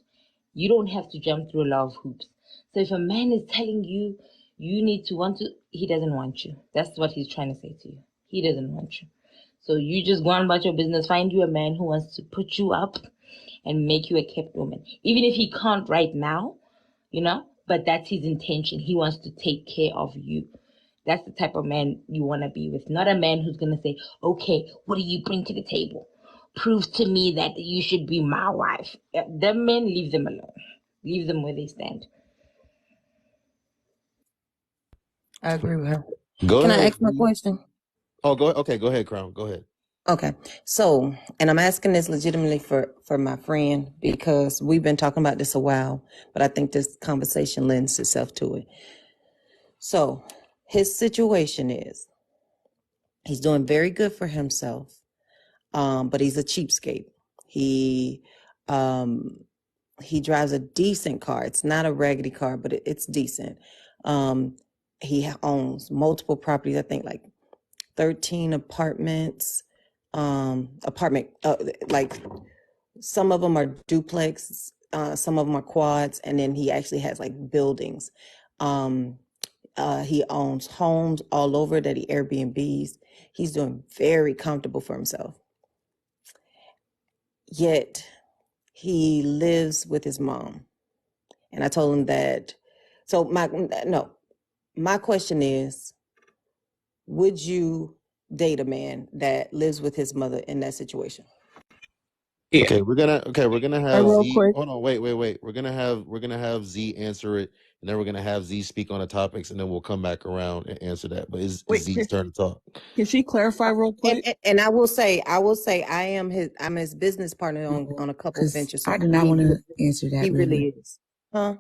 S6: you don't have to jump through a lot of hoops. So if a man is telling you you need to want to, he doesn't want you. That's what he's trying to say to you. He doesn't want you. So you just go on about your business, find you a man who wants to put you up and make you a kept woman. Even if he can't right now, but that's his intention. He wants to take care of you. That's the type of man you want to be with. Not a man who's going to say, okay, what do you bring to the table? Prove to me that you should be my wife. Them men, leave them alone. Leave them where they stand.
S5: I agree with her.
S2: Go
S5: Can I
S2: ahead.
S5: ask my question?
S2: Oh, go ahead. Okay, go ahead, Crown. Go ahead.
S5: Okay. So, and I'm asking this legitimately for my friend because we've been talking about this a while, but I think this conversation lends itself to it. So, his situation is he's doing very good for himself, but he's a cheapskate. He he drives a decent car. It's not a raggedy car, but it's decent. He owns multiple properties. I think like 13 apartments. Like some of them are duplex, some of them are quads, and then he actually has like buildings. He owns homes all over that he Airbnbs. He's doing very comfortable for himself. Yet he lives with his mom. And I told him that. So my question is, would you date a man that lives with his mother in that situation?
S4: Yeah.
S2: Okay, we're gonna have
S1: real
S2: Z.
S1: quick.
S2: Hold on, wait. We're gonna have Z answer it, and then we're gonna have Z speak on the topics, and then we'll come back around and answer that. But it's
S1: Wait,
S2: Z's turn to talk.
S1: can she clarify real quick?
S5: And I will say I'm his business partner on a couple of
S8: Because
S5: ventures. So
S8: I do not want to answer that.
S5: he really
S8: Really,
S5: is. Huh?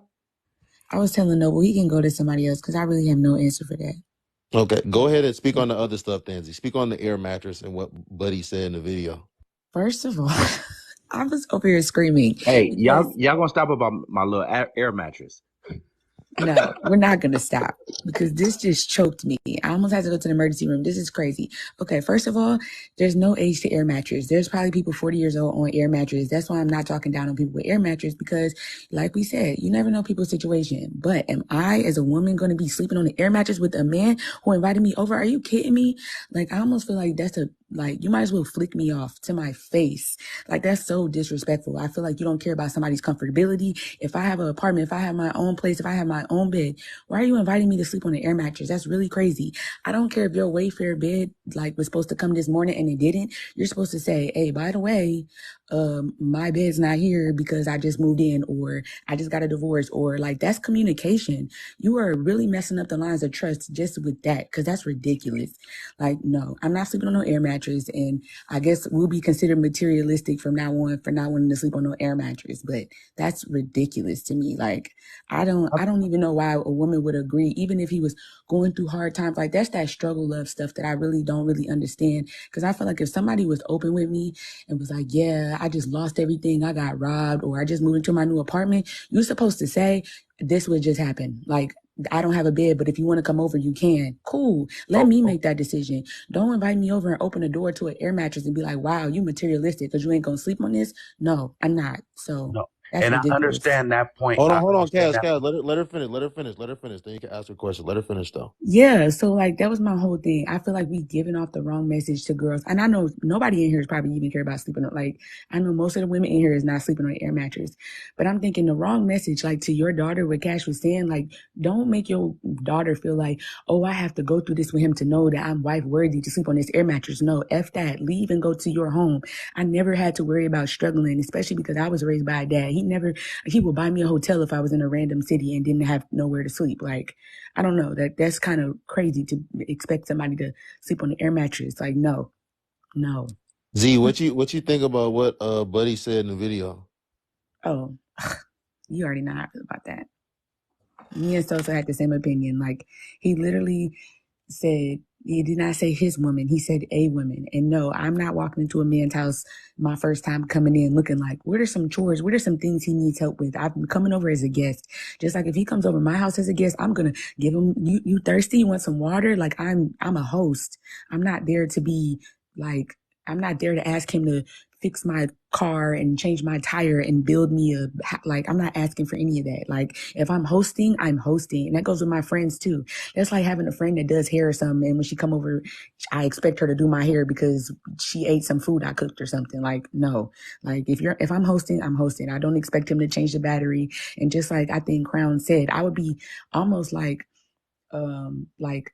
S8: I was telling Noble he can go to somebody else because I really have no answer for that.
S2: Okay, go ahead and speak on the other stuff, then Z. Speak on the air mattress and what Buddy said in the video.
S8: First of all, I was over here screaming.
S4: Hey,
S8: Because
S4: y'all gonna stop about my little air mattress?
S8: no, we're not going to stop because this just choked me. I almost had to go to the emergency room. This is crazy. Okay, first of all, there's no age to air mattress. There's probably people 40 years old on air mattress. That's why I'm not talking down on people with air mattress because, like we said, you never know people's situation. But am I, as a woman, going to be sleeping on an air mattress with a man who invited me over? Are you kidding me? Like, I almost feel like you might as well flick me off to my face. Like, that's so disrespectful. I feel like you don't care about somebody's comfortability. If I have an apartment, if I have my own place, if I have my own bed, why are you inviting me to sleep on an air mattress? That's really crazy. I don't care if your Wayfair bed was supposed to come this morning and it didn't. You're supposed to say, hey, by the way, my bed's not here because I just moved in or I just got a divorce, or like that's communication. You are really messing up the lines of trust just with that because that's ridiculous. Like, no, I'm not sleeping on no air mattress, and I guess we'll be considered materialistic from now on for not wanting to sleep on no air mattress, but that's ridiculous to me. Like, I don't even know why a woman would agree, even if he was going through hard times. Like, that's that struggle love stuff that I really don't really understand. Because I feel like if somebody was open with me and was like, yeah, I just lost everything, I got robbed, or I just moved into my new apartment, you're supposed to say, this would just happen. Like, I don't have a bed, but if you want to come over, you can. Cool. Let me make that decision. Don't invite me over and open the door to an air mattress and be like, wow, you materialistic because you ain't going to sleep on this. No, I'm not. So
S4: No,
S8: that's
S4: and I
S8: ridiculous.
S4: understand that point.
S2: Hold
S4: I
S2: on,
S4: understand
S2: Kaz.
S4: that.
S2: Let her finish. Then you can ask her question. Let her finish though.
S8: Yeah, so like that was my whole thing. I feel like we giving off the wrong message to girls. And I know nobody in here is probably even care about sleeping on, like, I know most of the women in here is not sleeping on an air mattress. But I'm thinking the wrong message, like to your daughter, what Cash was saying, like, don't make your daughter feel like, oh, I have to go through this with him to know that I'm wife worthy to sleep on this air mattress. No, F that. Leave and go to your home. I never had to worry about struggling, especially because I was raised by a dad. He would buy me a hotel if I was in a random city and didn't have nowhere to sleep. Like, I don't know, that's kind of crazy to expect somebody to sleep on the air mattress. Like, no.
S2: Z, what you think about what Buddy said in the video?
S8: Oh, you already know how I feel about that. Me and Sosa had the same opinion. Like, he literally said, he did not say his woman, he said a woman. And no, I'm not walking into a man's house my first time coming in looking like, what are some chores? What are some things he needs help with? I'm coming over as a guest. Just like if he comes over my house as a guest, I'm gonna give him, you thirsty? You want some water? Like, I'm a host. I'm not there to be like, I'm not there to ask him to fix my car and change my tire and build me like, I'm not asking for any of that. Like, if I'm hosting, I'm hosting. And that goes with my friends too. That's like having a friend that does hair or something, and when she come over, I expect her to do my hair because she ate some food I cooked or something. Like, no. Like, if I'm hosting, I'm hosting. I don't expect him to change the battery. And just like I think Crown said, I would be almost like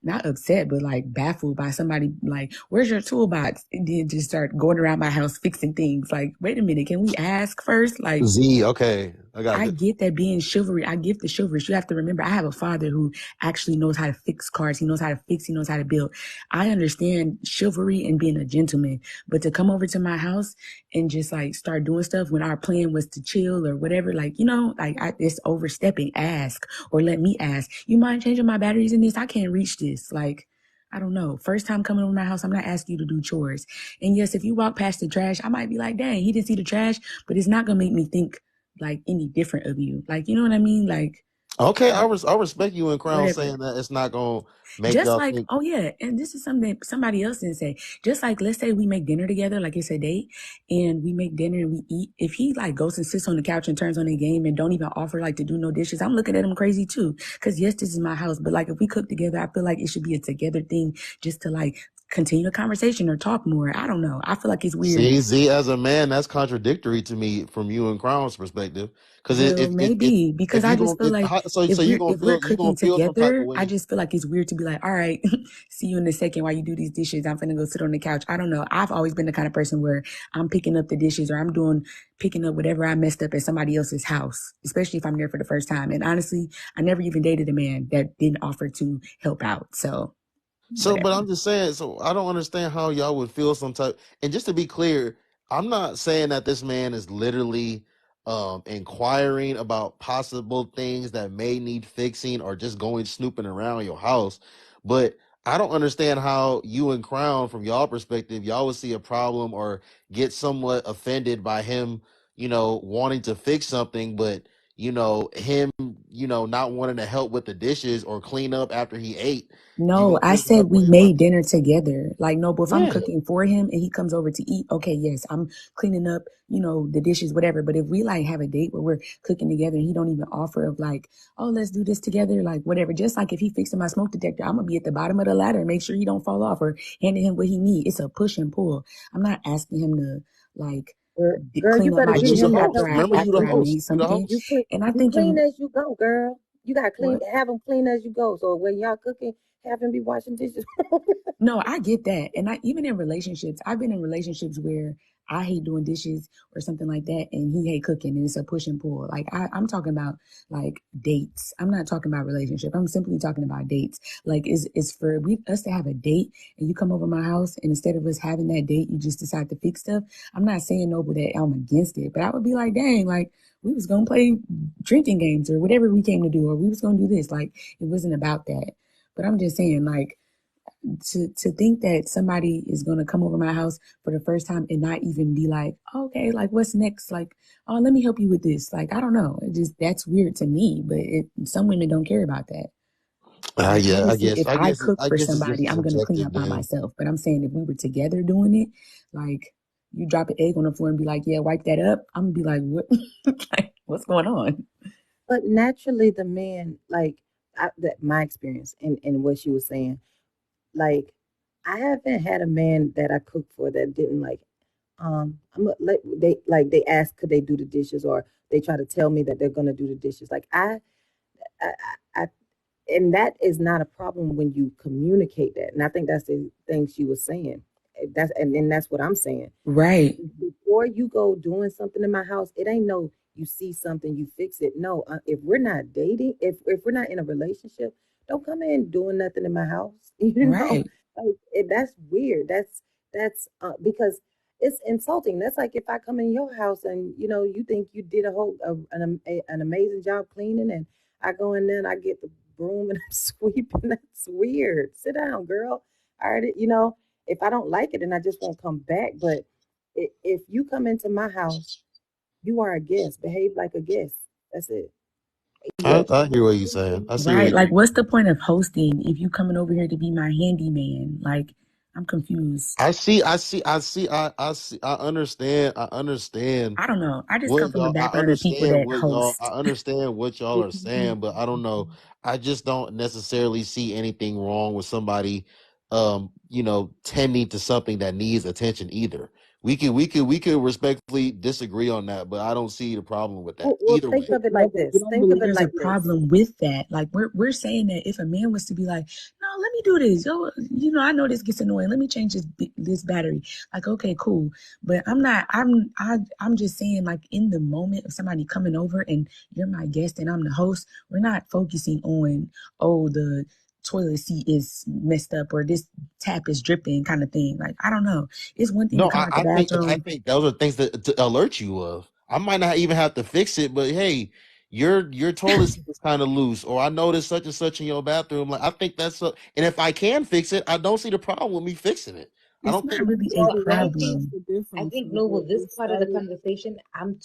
S8: not upset, but like baffled by somebody like, where's your toolbox? And then just start going around my house fixing things. Like, wait a minute, can we ask first? Like,
S2: Z, okay.
S8: I
S2: it.
S8: get that being chivalry. I get the chivalry. You have to remember, I have a father who actually knows how to fix cars. He knows how to fix, he knows how to build. I understand chivalry and being a gentleman, but to come over to my house and just like start doing stuff when our plan was to chill or whatever, like, it's overstepping. Ask or let me ask. You mind changing my batteries in this? I can't reach this. Like, I don't know. First time coming over my house, I'm not asking you to do chores. And yes, if you walk past the trash, I might be like, dang, he didn't see the trash, but it's not going to make me think like any different of you. Like, you know what I mean? Like,
S2: Okay, I respect you and Crown
S8: whatever.
S2: saying that it's not gonna make
S8: Just
S2: y'all
S8: like,
S2: think.
S8: oh yeah, and this is something that somebody else didn't say. Just like, let's say we make dinner together, like it's a date, and we make dinner and we eat. If he like goes and sits on the couch and turns on a game and don't even offer like to do no dishes, I'm looking at him crazy too. Cause yes, this is my house, but like if we cook together, I feel like it should be a together thing just to like continue a conversation or talk more. I don't know. I feel like it's weird.
S2: See, Z, as a man, that's contradictory to me from you and Crown's perspective. Because
S8: Well, maybe because
S2: if
S8: I
S2: you
S8: just
S2: gonna
S8: feel like
S2: so you
S8: if we're
S2: gonna
S8: cooking
S2: feel some type of
S8: together, I
S2: way.
S8: just feel like it's weird to be like, all right, see you in a second while you do these dishes. I'm finna go sit on the couch. I don't know. I've always been the kind of person where I'm picking up the dishes or picking up whatever I messed up at somebody else's house, especially if I'm there for the first time. And honestly, I never even dated a man that didn't offer to help out. So
S2: So, but
S8: whatever.
S2: I'm just saying, so I don't understand how y'all would feel some type. And just to be clear, I'm not saying that this man is literally inquiring about possible things that may need fixing or just going snooping around your house. But I don't understand how you and Crown, from y'all perspective, y'all would see a problem or get somewhat offended by him, wanting to fix something, but him, not wanting to help with the dishes or clean up after he ate. You
S8: No,
S2: gonna
S8: I
S2: feel some type
S8: said
S2: of
S8: we
S2: way about
S8: made dinner together. Like, no, but if I'm
S2: yeah.
S8: cooking for him and he comes over to eat, okay, yes, I'm cleaning up, the dishes, whatever. But if we like have a date where we're cooking together and he don't even offer of like, oh, let's do this together, like whatever. Just like if he fixing my smoke detector, I'm gonna be at the bottom of the ladder, make sure he don't fall off or handing him what he need. It's a push and pull. I'm not asking him to like
S5: Girl, you
S8: clean up
S5: better
S8: my
S2: But
S5: get
S2: you the
S8: dishes
S5: him to
S2: host.
S5: help you
S2: Remember, you the
S8: after
S5: clean.
S8: I
S2: host.
S8: made
S2: You the
S8: something.
S5: You
S2: host.
S5: clean,
S8: And I
S5: you
S8: think
S5: clean as you go, girl. You gotta clean,
S8: what?
S5: have him clean as you go. So when y'all cooking, have him be washing dishes.
S8: No, I get that. And even in relationships, I've been in relationships where I hate doing dishes or something like that, and he hate cooking, and it's a push and pull. Like I'm talking about like dates. I'm not talking about relationship. I'm simply talking about dates. Like is for us to have a date, and you come over my house, and instead of us having that date, you just decide to fix stuff. I'm not saying no, but that I'm against it. But I would be like, dang, like we was gonna play drinking games or whatever we came to do, or we was gonna do this. Like it wasn't about that. But I'm just saying, like to think that somebody is going to come over my house for the first time and not even be like, okay, like what's next? Like, oh, let me help you with this. Like, I don't know. It just, that's weird to me, but some women don't care about that. Like,
S2: Yeah,
S8: obviously, if I cook
S2: I
S8: for
S2: guess it's just
S8: somebody,
S2: a
S8: I'm going to clean
S2: subjective
S8: up by
S2: view.
S8: myself. But I'm saying if we were together doing it, like you drop an egg on the floor and be like, yeah, wipe that up. I'm going to be like, what? Like, what's going on?
S5: But naturally, the man, like my experience and what she was saying, like I haven't had a man that I cooked for that didn't like. They ask could they do the dishes or they try to tell me that they're gonna do the dishes. Like I, I and that is not a problem when you communicate that. And I think that's the thing she was saying. And that's what I'm saying.
S8: Right.
S5: Before you go doing something in my house, it ain't no you see something you fix it. No, if we're not dating, if we're not in a relationship, don't come in doing nothing in my house. You know,
S8: Right.
S5: like that's weird. That's because it's insulting. That's like if I come in your house and you think you did an amazing job cleaning, and I go in there and I get the broom and I'm sweeping. That's weird. Sit down, girl. I already, if I don't like it, then I just won't come back. But if you come into my house, you are a guest. Behave like a guest. That's it. Look,
S2: I hear what you're saying. I see what
S8: Right.
S2: you.
S8: Like, what's the point of hosting if you coming over here to be my handyman? Like, I'm confused.
S2: I see. I see. I see. I see. I understand. I understand
S8: I don't know. I just come
S2: what
S8: from a
S2: y'all. I
S8: background of people
S2: understand
S8: that
S2: what y'all. I
S8: host.
S2: understand what y'all are saying, but I don't know. I just don't necessarily see anything wrong with somebody, tending to something that needs attention either. We could respectfully disagree on that, but I don't see the problem with that
S5: well,
S2: either
S5: think
S2: way.
S5: of it
S4: You
S5: like
S4: don't, you
S5: this.
S4: don't
S5: Think of
S4: believe
S5: it
S8: There's a
S5: like this.
S8: problem with that. Like, we're saying that if a man was to be like, let me do this. Yo, I know this gets annoying. Let me change this battery. Like, okay, cool. But I'm just saying, like, in the moment of somebody coming over and you're my guest and I'm the host, we're not focusing on, oh, the toilet seat is messed up or this tap is dripping kind of thing. Like, I don't know. It's one thing to
S2: No,
S8: come out the
S2: I
S8: bathroom.
S2: think those are things that to alert you of. I might not even have to fix it, but hey, your toilet seat is kind of loose, or I noticed such and such in your bathroom. Like I think and if I can fix it, I don't see the problem with me fixing it. I
S8: It's
S2: don't
S8: not
S2: think
S8: really a
S6: Well, I think
S8: problem.
S7: The
S6: I
S7: difference
S6: think
S7: is
S6: no,
S7: that
S6: with
S7: they
S6: this part of the
S7: started.
S6: conversation, I'm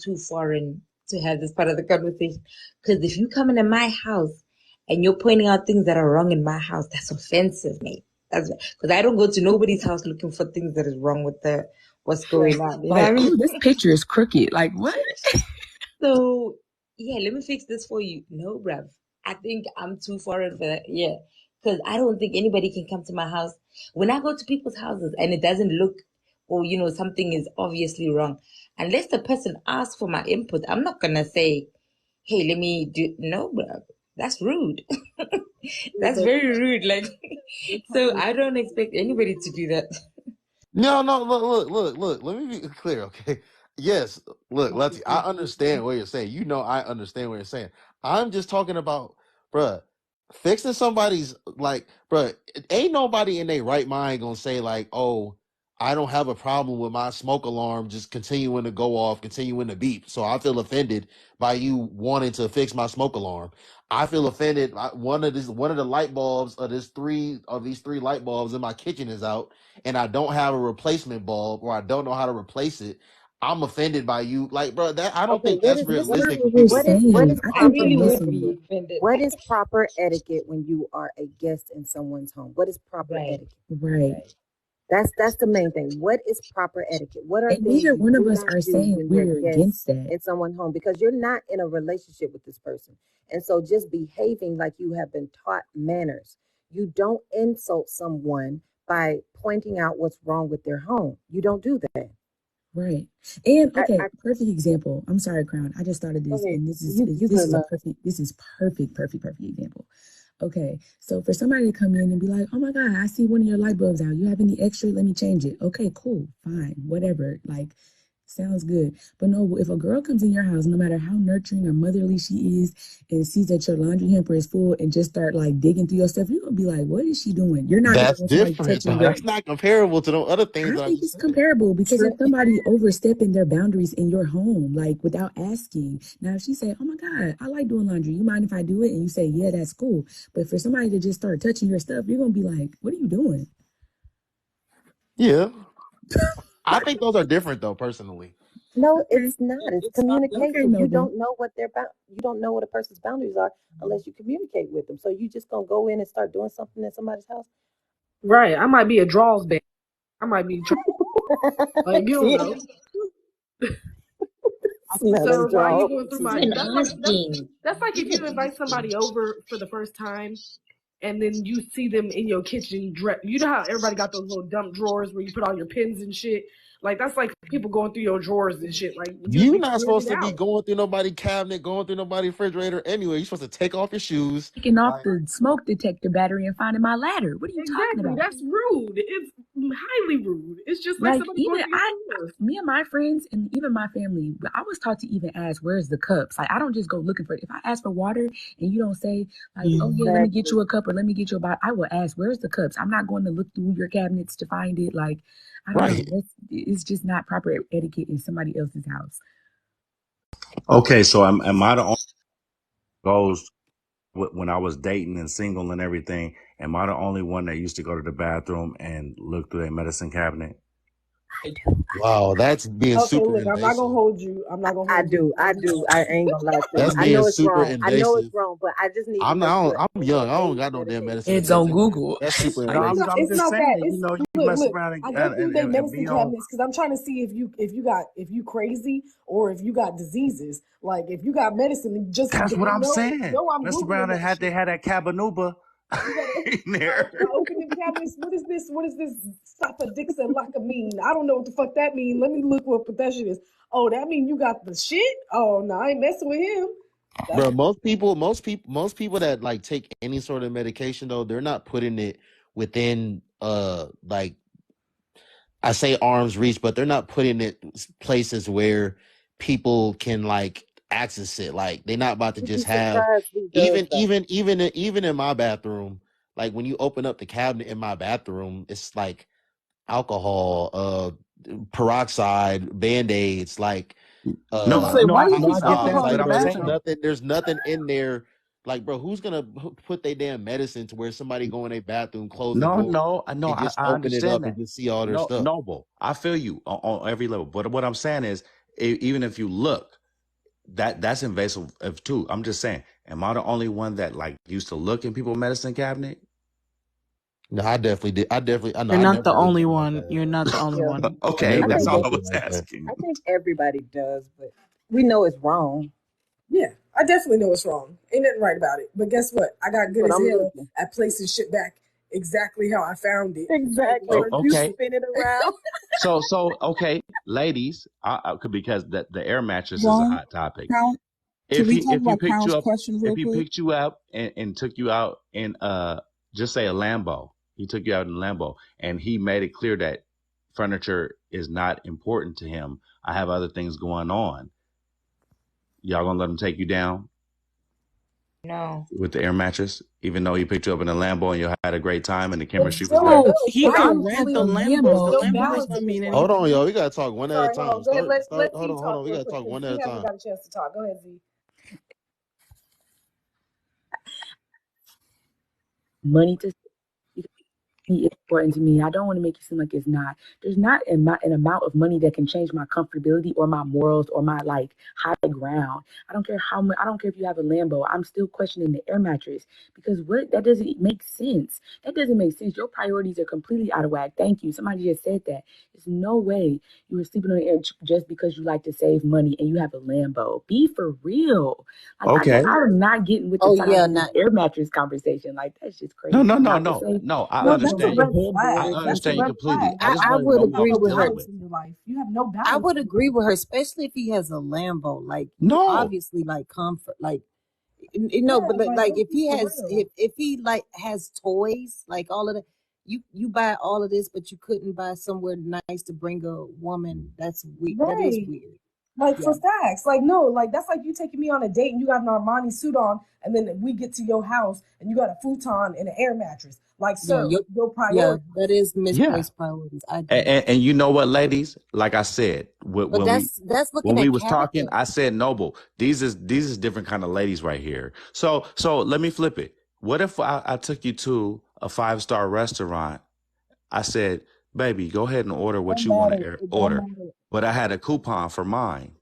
S6: too foreign to have this part of the conversation. Because if you come into my house and you're pointing out things that are wrong in my house, that's offensive, mate. That's because I don't go to nobody's house looking for things that is wrong with what's
S3: Right.
S6: going on. You know what
S8: Like,
S6: I mean?
S8: oh, this picture is crooked. Like, what?
S6: So yeah, let me fix this for you. No, bruv. I think I'm too foreign for that. Yeah. Because I don't think anybody can come to my house. When I go to people's houses and it doesn't look or something is obviously wrong, unless the person asks for my input, I'm not gonna say, hey, let me do no, bruv. That's rude.
S7: Yeah,
S6: That's
S7: but
S6: very rude. Like
S7: they're
S6: so
S7: trying
S6: I don't expect anybody to do that.
S2: No, no, look. Let me be clear, okay? Yes, look, Lati, I understand what you're saying. I understand what you're saying. I'm just talking about, bruh, fixing somebody's like, bruh, ain't nobody in their right mind gonna say like, oh, I don't have a problem with my smoke alarm just continuing to go off, continuing to beep. So I feel offended by you wanting to fix my smoke alarm. I feel offended. One of the light bulbs of these three light bulbs in my kitchen is out and I don't have a replacement bulb or I don't know how to replace it, I'm offended by you. Like, bro, that I don't
S5: Okay,
S2: think that's
S8: That's not
S2: realistic for
S8: what we're
S2: people.
S5: what
S8: saying.
S5: is
S8: I
S6: I
S8: think
S5: proper
S8: you're
S6: really would
S8: missing
S6: be
S8: it.
S5: etiquette?
S6: offended.
S5: What is proper etiquette when you are a guest in someone's home? What is proper
S6: Right.
S5: etiquette?
S8: Right.
S5: That's the main thing. What is proper etiquette? What are
S8: And
S5: things
S8: neither
S5: you
S8: one of
S5: do
S8: us
S5: not
S8: are
S5: do
S8: saying
S5: when you're
S8: we're
S5: guests
S8: against that.
S5: in someone's home? Because you're not in a relationship with this person. And so just behaving like you have been taught manners. You don't insult someone by pointing out what's wrong with their home. You don't do that.
S8: Right. And okay,
S5: I
S8: perfect example. I'm sorry, Crown. I just thought of this,
S5: okay.
S8: and
S5: You
S8: this
S5: good,
S8: is a
S5: love.
S8: perfect example. Okay, so for somebody to come in and be like, "Oh my God, I see one of your light bulbs out. You have any extra? Let me change it." Okay, cool, fine, whatever. Like, sounds good. But no, if a girl comes in your house, no matter how nurturing or motherly she is, and sees that your laundry hamper is full and just start like digging through your stuff, you're gonna be like, "What is she doing?" You're not gonna
S2: That's
S8: want somebody
S2: different,
S8: touching
S2: though.
S8: your.
S2: That's not comparable to the other things
S8: I
S2: that I
S8: think
S2: just
S8: it's
S2: said.
S8: comparable because
S3: True.
S8: if somebody overstepping their boundaries in your home, like without asking, now if she say, "Oh my God, I like doing laundry. You mind if I do it?" and you say, "Yeah, that's cool," but for somebody to just start touching your stuff, you're gonna be like, "What are you doing?"
S2: Yeah. I think those are different though, personally.
S5: No,
S8: Okay,
S5: it's not. It's
S7: it's not
S8: okay,
S5: communication. You
S8: Noble.
S5: don't know what you don't know what a person's boundaries are unless you communicate with them. So you just gonna go in and start doing something in somebody's house?
S3: Right. I might be a draws band. I might be trying, like, you don't
S5: See,
S3: know.
S5: smelling
S3: So while you
S5: draws.
S3: going through my,
S6: Even
S3: that's like
S6: asking.
S3: that's like if
S6: Even
S3: you invite
S6: asking.
S3: somebody over for the first time and then you see them in your kitchen. You know how everybody got those little dump drawers where you put all your pins and shit. Like that's like people going through your drawers and shit. Like just
S2: You're
S3: be
S2: not
S3: clearing
S2: supposed
S3: it
S2: to be
S3: out.
S2: going through nobody's cabinet, going through nobody's refrigerator anyway. You're supposed to take off your shoes.
S8: Taking off
S2: Like,
S8: the smoke detector battery and finding my ladder. What are you talking
S3: Exactly.
S8: about?
S3: That's rude. It's highly rude. It's just like
S8: Like
S3: somebody
S8: even
S3: going through your drawers.
S8: me and my friends and even my family, I was taught to even ask, "Where's the cups?" Like I don't just go looking for it. If I ask for water and you don't say like, "Oh yeah, let me get
S5: Exactly.
S8: you a cup or let me get you a bottle," I will ask, "Where's the cups?" I'm not going to look through your cabinets to find it. Like I don't know.
S2: right.
S8: It's just not proper etiquette in somebody else's house.
S4: Okay, so am I the only goes when I was dating and single and everything? Am I the only one that used to go to the bathroom and look through their medicine cabinet?
S8: I do.
S2: Wow, that's being
S3: Okay,
S2: super
S3: look, I'm not gonna
S2: invasive.
S3: hold you. I'm not gonna
S5: I
S3: hold you.
S5: do. I do. I ain't gonna lie to you.
S2: That's
S5: I
S2: being
S5: know it's
S2: super
S5: wrong. I know it's
S2: invasive.
S5: wrong, but I just need to make sure
S2: I'm
S5: ain't no
S2: young. I don't
S5: age
S2: got no damn
S5: dedicated
S2: medicine
S5: to
S8: It's
S5: this.
S8: on
S2: cabinet.
S8: Google.
S2: That's super
S4: No,
S8: Like
S4: I'm
S2: invasive.
S4: I'm
S3: It's
S4: just
S3: not that.
S4: saying,
S3: It's
S4: you
S3: look,
S4: mess
S3: look.
S4: around
S3: I go through their
S4: and
S3: medicine
S4: be on.
S3: cabinets because I'm trying to see if you crazy or if you got diseases. Like if you got medicine, just
S4: That's what I'm saying.
S3: no, I'm
S4: Mess
S3: googling
S4: around and
S3: that
S4: they
S3: shit.
S4: had that cabanuba
S3: You gotta
S4: in there.
S3: I open them cabinets. What is this? What is this? Safa Dixon Lockamine. I don't know what the fuck that mean. Let me look what that shit is. Oh, that mean you got the shit? Oh no, I ain't messing with him.
S2: Bro, most people that like take any sort of medication though, they're not putting it within like I say arm's reach, but they're not putting it places where people can like access it. Like they're not about to
S5: You'd be
S2: just have
S5: surprised who does that.
S2: even in my bathroom, like when you open up the cabinet in my bathroom, it's like alcohol, peroxide, band-aids, like
S9: No,
S3: Say, why you
S9: no,
S3: keep
S9: I get
S2: poppy
S9: that,
S3: alcohol in
S2: like
S9: but
S3: the
S9: I'm
S2: bro,
S9: saying,
S3: bathroom?
S2: there's nothing in there. Like, bro, who's gonna put their damn medicine to where somebody go in a bathroom, close the door,
S9: no,
S2: and just
S9: I
S2: open it
S9: understand
S2: up and
S9: that.
S2: just see all their
S9: No,
S2: stuff?
S9: noble. I feel you on every level. But what I'm saying is, even if you look, that's invasive of too. I'm just saying, am I the only one that like used to look in people's medicine cabinet?
S2: No, I definitely did. I know
S1: You're
S2: I
S1: not
S2: never
S1: the
S2: did
S1: only
S2: nothing like
S1: one.
S2: that.
S1: You're not the only
S5: Yeah,
S1: one.
S2: I
S9: Okay,
S5: I
S2: never
S9: that's
S5: think
S2: did
S9: all I
S5: every,
S2: nothing
S9: was
S2: like that.
S9: asking.
S5: I think everybody does, but we know it's wrong.
S3: Yeah, I definitely know it's wrong. Ain't nothing right about it. But guess what? I got
S5: That's
S3: good
S5: what
S3: as
S5: I'm
S3: hell
S5: looking.
S3: at placing shit back exactly how I found it. Like,
S5: Exactly.
S9: Oh,
S3: Lord,
S5: You
S9: okay.
S5: spin it around.
S9: So okay, ladies, because the air mattress is a
S10: Well,
S9: hot topic.
S10: Crown, can we talk
S9: If he
S10: about
S9: picked
S10: Crown's
S9: you up
S10: question real quick?
S9: and took you out in just say a Lambo, he took you out in a Lambo and he made it clear that furniture is not important to him. I have other things going on. Y'all gonna let him take you down
S6: No.
S9: with the air mattress, even though he picked you up in a Lambo and you had a great time and the
S3: it's
S9: chemistry was
S3: still a
S9: there?
S1: No,
S3: no.
S1: he
S3: But
S1: could
S3: obviously,
S1: rent the
S8: A
S1: Lambo.
S3: there's
S1: The
S8: Lambo.
S3: no
S1: Lambo
S3: balance
S1: does not
S3: in his
S1: mean
S3: life.
S2: Hold on,
S1: anything.
S2: y'all. We gotta talk one at a
S3: Sorry, hold
S2: time.
S3: on. Go ahead. Let
S2: Hold
S3: Z
S2: on, hold
S3: talk
S2: on. We
S3: real
S2: gotta
S3: quick
S2: talk
S3: because
S2: one at
S3: Z
S2: a
S3: hasn't
S2: time.
S3: got a chance to talk. Go ahead, Z.
S8: Money to is important to me. I don't want to make it seem like it's not. There's not an amount of money that can change my comfortability or my morals or my like high ground. I don't care how much. I don't care if you have a Lambo. I'm still questioning the air mattress because what that doesn't make sense. That doesn't make sense. Your priorities are completely out of whack. Thank you. Somebody just said that. There's no way you were sleeping on the air just because you like to save money and you have a Lambo. Be for real. Like
S9: Okay.
S8: I'm not getting with the
S5: Oh
S8: title
S5: yeah,
S8: of this
S5: not
S8: air mattress conversation. Like that's just
S9: No,
S8: crazy.
S9: no, no,
S8: Not to
S9: no,
S8: say
S9: no. I
S3: No,
S8: you
S3: that's a
S8: know
S9: understand
S8: the
S3: red
S9: you. I
S3: flag.
S8: headboard.
S3: That's a
S9: understand you
S3: red
S9: completely.
S3: flag.
S9: I just
S5: I
S9: want to
S5: would
S9: know
S3: You
S9: what
S3: have
S5: agree
S9: was
S3: no
S5: with
S9: dealing
S5: her.
S3: balance
S9: with.
S3: in your life. You have no
S5: I
S3: balance
S5: would
S3: in your
S5: agree
S3: life.
S5: with her, especially if he has a Lambo. Like you
S9: No.
S5: obviously like comfort, like
S3: Yeah,
S5: but
S3: like
S5: like
S3: let's
S5: if
S3: be
S5: he
S3: for
S5: has
S3: real.
S5: if he like has toys, like all of that, you buy all of this, but you couldn't buy somewhere nice to bring a woman. That's weird. That is
S3: Right.
S5: weird.
S3: Like
S5: Yeah.
S3: for facts. Like no, like that's like you taking me on a date and you got an Armani suit on, and then we get to your house and you got a futon and an air mattress. Like,
S5: Yeah.
S3: sir, your
S5: Yeah.
S3: priorities.
S5: That is
S9: Yeah.
S5: misplaced priorities. I agree.
S9: And you know what, ladies? Like I said,
S5: But that's
S9: when
S5: looking
S9: we
S5: at
S9: was talking,
S5: character.
S9: I said noble. These is different kind of ladies right here. So let me flip it. What if I took you to a 5-star restaurant? I said, baby, go ahead and order what
S10: Don't
S9: you want
S10: matter.
S9: to
S10: It don't
S9: order.
S10: matter.
S9: But I had a coupon for mine.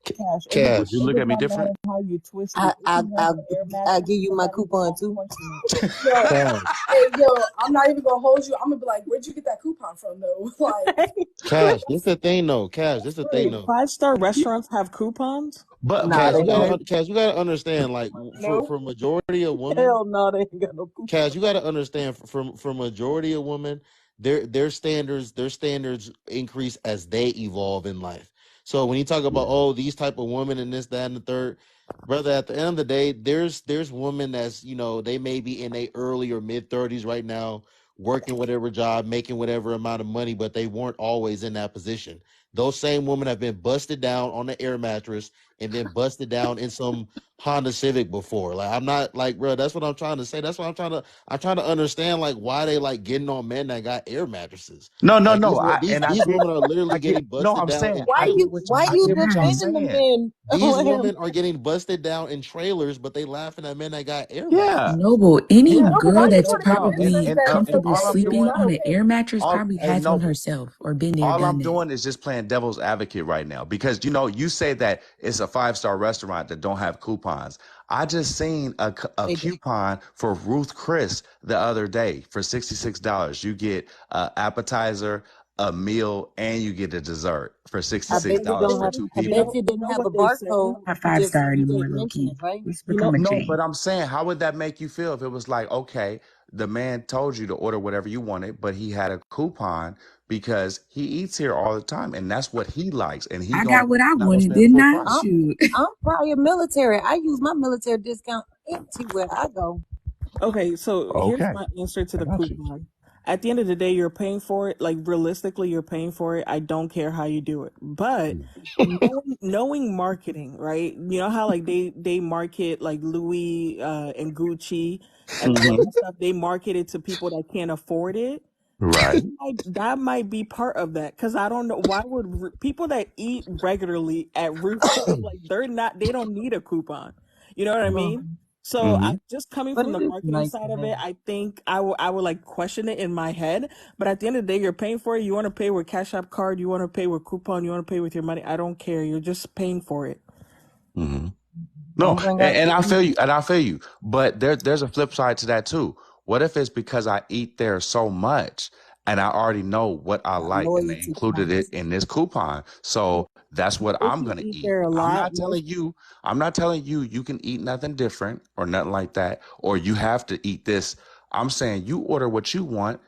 S10: Cash.
S9: Would you
S2: Cash.
S10: It
S9: look
S10: does
S9: at me
S10: not matter
S9: different?
S10: how you twist
S5: I
S10: it. If
S5: I
S10: he has
S5: I
S10: an air
S5: I
S10: mattress,
S5: give you my
S10: somebody's
S5: coupon
S10: gonna
S5: too.
S10: question it.
S3: Yo,
S2: Cash.
S3: hey, yo, I'm not even gonna hold you. I'm gonna be like, where'd you get that coupon from though? Like,
S2: Cash. This the thing though. Cash. This
S3: that's
S2: the thing
S1: Wait,
S3: real.
S2: though.
S1: 5-star
S9: Yeah,
S1: restaurants have coupons?
S9: but
S5: Nah,
S2: Cash,
S5: they
S2: you
S5: don't.
S9: okay.
S2: gotta, Cash, you gotta understand. Like
S5: No,
S2: for majority of women,
S5: hell no, they ain't got no coupon.
S2: Cash, you gotta understand. For majority of women, their standards increase as they evolve in life. So when you talk about
S9: Yeah.
S2: oh these type of women and this that and the third, brother, at the end of the day, there's women that's they may be in their early or mid 30s right now, working whatever job, making whatever amount of money, but they weren't always in that position. Those same women have been busted down on the air mattress and been busted down in some Honda Civic before. Like I'm not like, bro. That's what I'm trying to say. That's what I'm trying to understand. Like why they like getting on men that got air mattresses.
S9: No, no,
S2: Like
S9: no.
S2: these
S9: And I
S2: these
S9: get
S2: women are literally
S9: I get
S2: getting
S9: no,
S2: busted
S9: I'm
S2: down
S9: saying
S2: in
S5: Why you
S2: trailers.
S8: What
S5: why
S8: y'all
S5: you
S9: what you're
S8: doing?
S5: defending the
S9: saying.
S5: men?
S2: These women are getting busted down in trailers, but they laughing at men that got air
S9: Yeah.
S2: mattresses.
S8: Noble, any
S9: Yeah.
S3: No, but
S8: girl
S3: I
S9: And
S8: that's
S3: swear to God,
S9: no,
S3: this says
S8: probably
S3: that
S9: and
S8: comfortable
S3: that
S9: all I'm
S3: it's
S8: sleeping
S9: doing,
S3: not
S8: on an
S3: okay.
S8: air mattress
S9: all
S8: probably
S9: hey
S8: has one
S9: Noble.
S8: herself or been there,
S9: All
S8: done
S9: I'm
S8: that.
S9: doing is just playing devil's advocate right now because you say that it's a 5-star restaurant that don't have coupons. I just seen a
S5: They do.
S9: coupon for Ruth Chris the other day for $66. You get an appetizer, a meal, and you get a dessert for
S5: I
S9: $66
S5: bet you don't
S9: for
S5: have.
S9: two
S5: I bet
S9: people.
S5: you
S10: You
S5: didn't
S10: know
S5: have
S10: what
S5: a
S10: they say.
S5: barcode.
S8: Not 5 star
S5: You
S8: anymore,
S5: didn't
S8: low
S5: mention
S8: key.
S5: it, right?
S8: It's
S9: No,
S8: become a
S9: no,
S8: chain.
S9: but I'm saying, how would that make you feel if it was like, okay, the man told you to order whatever you wanted, but he had a coupon because he eats here all the time, and that's what he likes, and
S8: I got what I
S9: not gonna
S8: wanted,
S9: spend
S8: didn't
S9: full
S8: I?
S9: price.
S8: Shoot.
S5: I'm prior military. I use my military discount everywhere I go.
S1: Okay, so here's
S9: Okay,
S1: my answer to
S9: I
S1: the
S9: got you.
S1: coupon. At the end of the day, you're paying for it. Like realistically, you're paying for it. I don't care how you do it, but knowing marketing, right? You know how like they market like Louis and Gucci and all of
S9: Mm-hmm.
S1: that stuff. They market it to people that can't afford it.
S9: Right.
S1: That might be part of that because I don't know why would people that eat regularly at Ruth's like they don't need a coupon. You know what I
S6: Well,
S1: mean? So I
S9: Mm-hmm.
S1: just coming
S6: but
S1: from the
S6: it is
S1: marketing
S6: nice to
S1: side of it,
S6: have.
S1: I think I would like question it in my head. But at the end of the day, you're paying for it. You want to pay with Cash App card, you want to pay with coupon, you want to pay with your money. I don't care. You're just paying for it.
S9: Mm-hmm. No,
S6: Don't bring up
S9: and
S6: the
S9: I feel
S6: E.
S9: you, and I feel you. But there's a flip side to that too. What if it's because I eat there so much and I already know what I
S5: Got
S9: like and they
S5: loyalty
S9: included it
S5: points.
S9: in this coupon. So that's what
S1: If
S9: I'm
S1: you
S9: gonna
S1: eat
S9: eat.
S1: there a lot, most
S9: I'm not telling you you can eat nothing different or nothing like that, or you have to eat this. I'm saying you order what you want,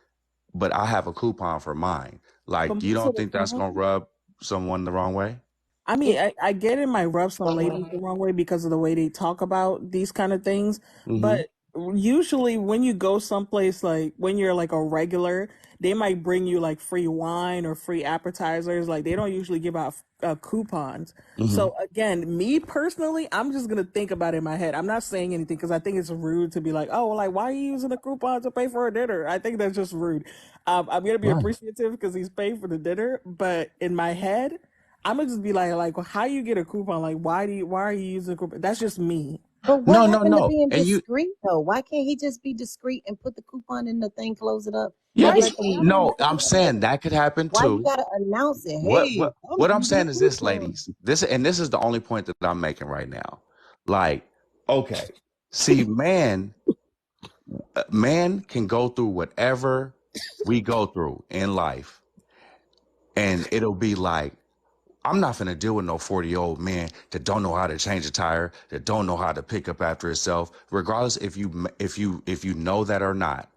S9: but I have a coupon for mine.
S1: but
S9: Like, you
S1: most of
S9: don't
S1: the
S9: think that's gonna
S1: time.
S9: rub someone the wrong way?
S1: I mean,
S5: It,
S1: I get it might rub some ladies the wrong way because of the way they talk about these kind of things,
S9: Mm-hmm.
S1: but usually when you go someplace like when you're like a regular, they might bring you like free wine or free appetizers. Like they don't usually give out coupons.
S9: Mm-hmm.
S1: So again, me personally, I'm just gonna think about it in my head. I'm not saying anything because I think it's rude to be like, oh, like why are you using a coupon to pay for a dinner? I think that's just rude. I'm gonna be
S9: Right.
S1: appreciative because he's paying for the dinner, but in my head. I'm gonna just be like, well, how you get a coupon? Like, why are you using a coupon? That's just me.
S5: but what
S9: No, no,
S5: happened to
S9: no.
S5: being
S9: And you
S5: discreet though? Why can't he just be discreet and put the coupon in the thing, close it up,
S9: Yeah,
S5: and
S1: Right.
S5: let them know?
S9: no, I'm saying that could happen
S5: Why you
S9: too.
S5: gotta announce it?
S9: What
S5: Hey,
S9: what
S5: I'm
S9: what I'm
S5: using
S9: saying
S5: a
S9: is this,
S5: coupon.
S9: ladies. This is the only point that I'm making right now. Like, okay, see, man can go through whatever we go through in life, and it'll be like, I'm not gonna deal with no 40-year-old man that don't know how to change a tire, that don't know how to pick up after himself, regardless if you know that or not.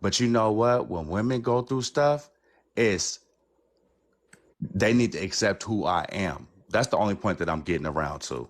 S9: But you know what? When women go through stuff, it's they need to accept who I am. That's the only point that I'm getting around to.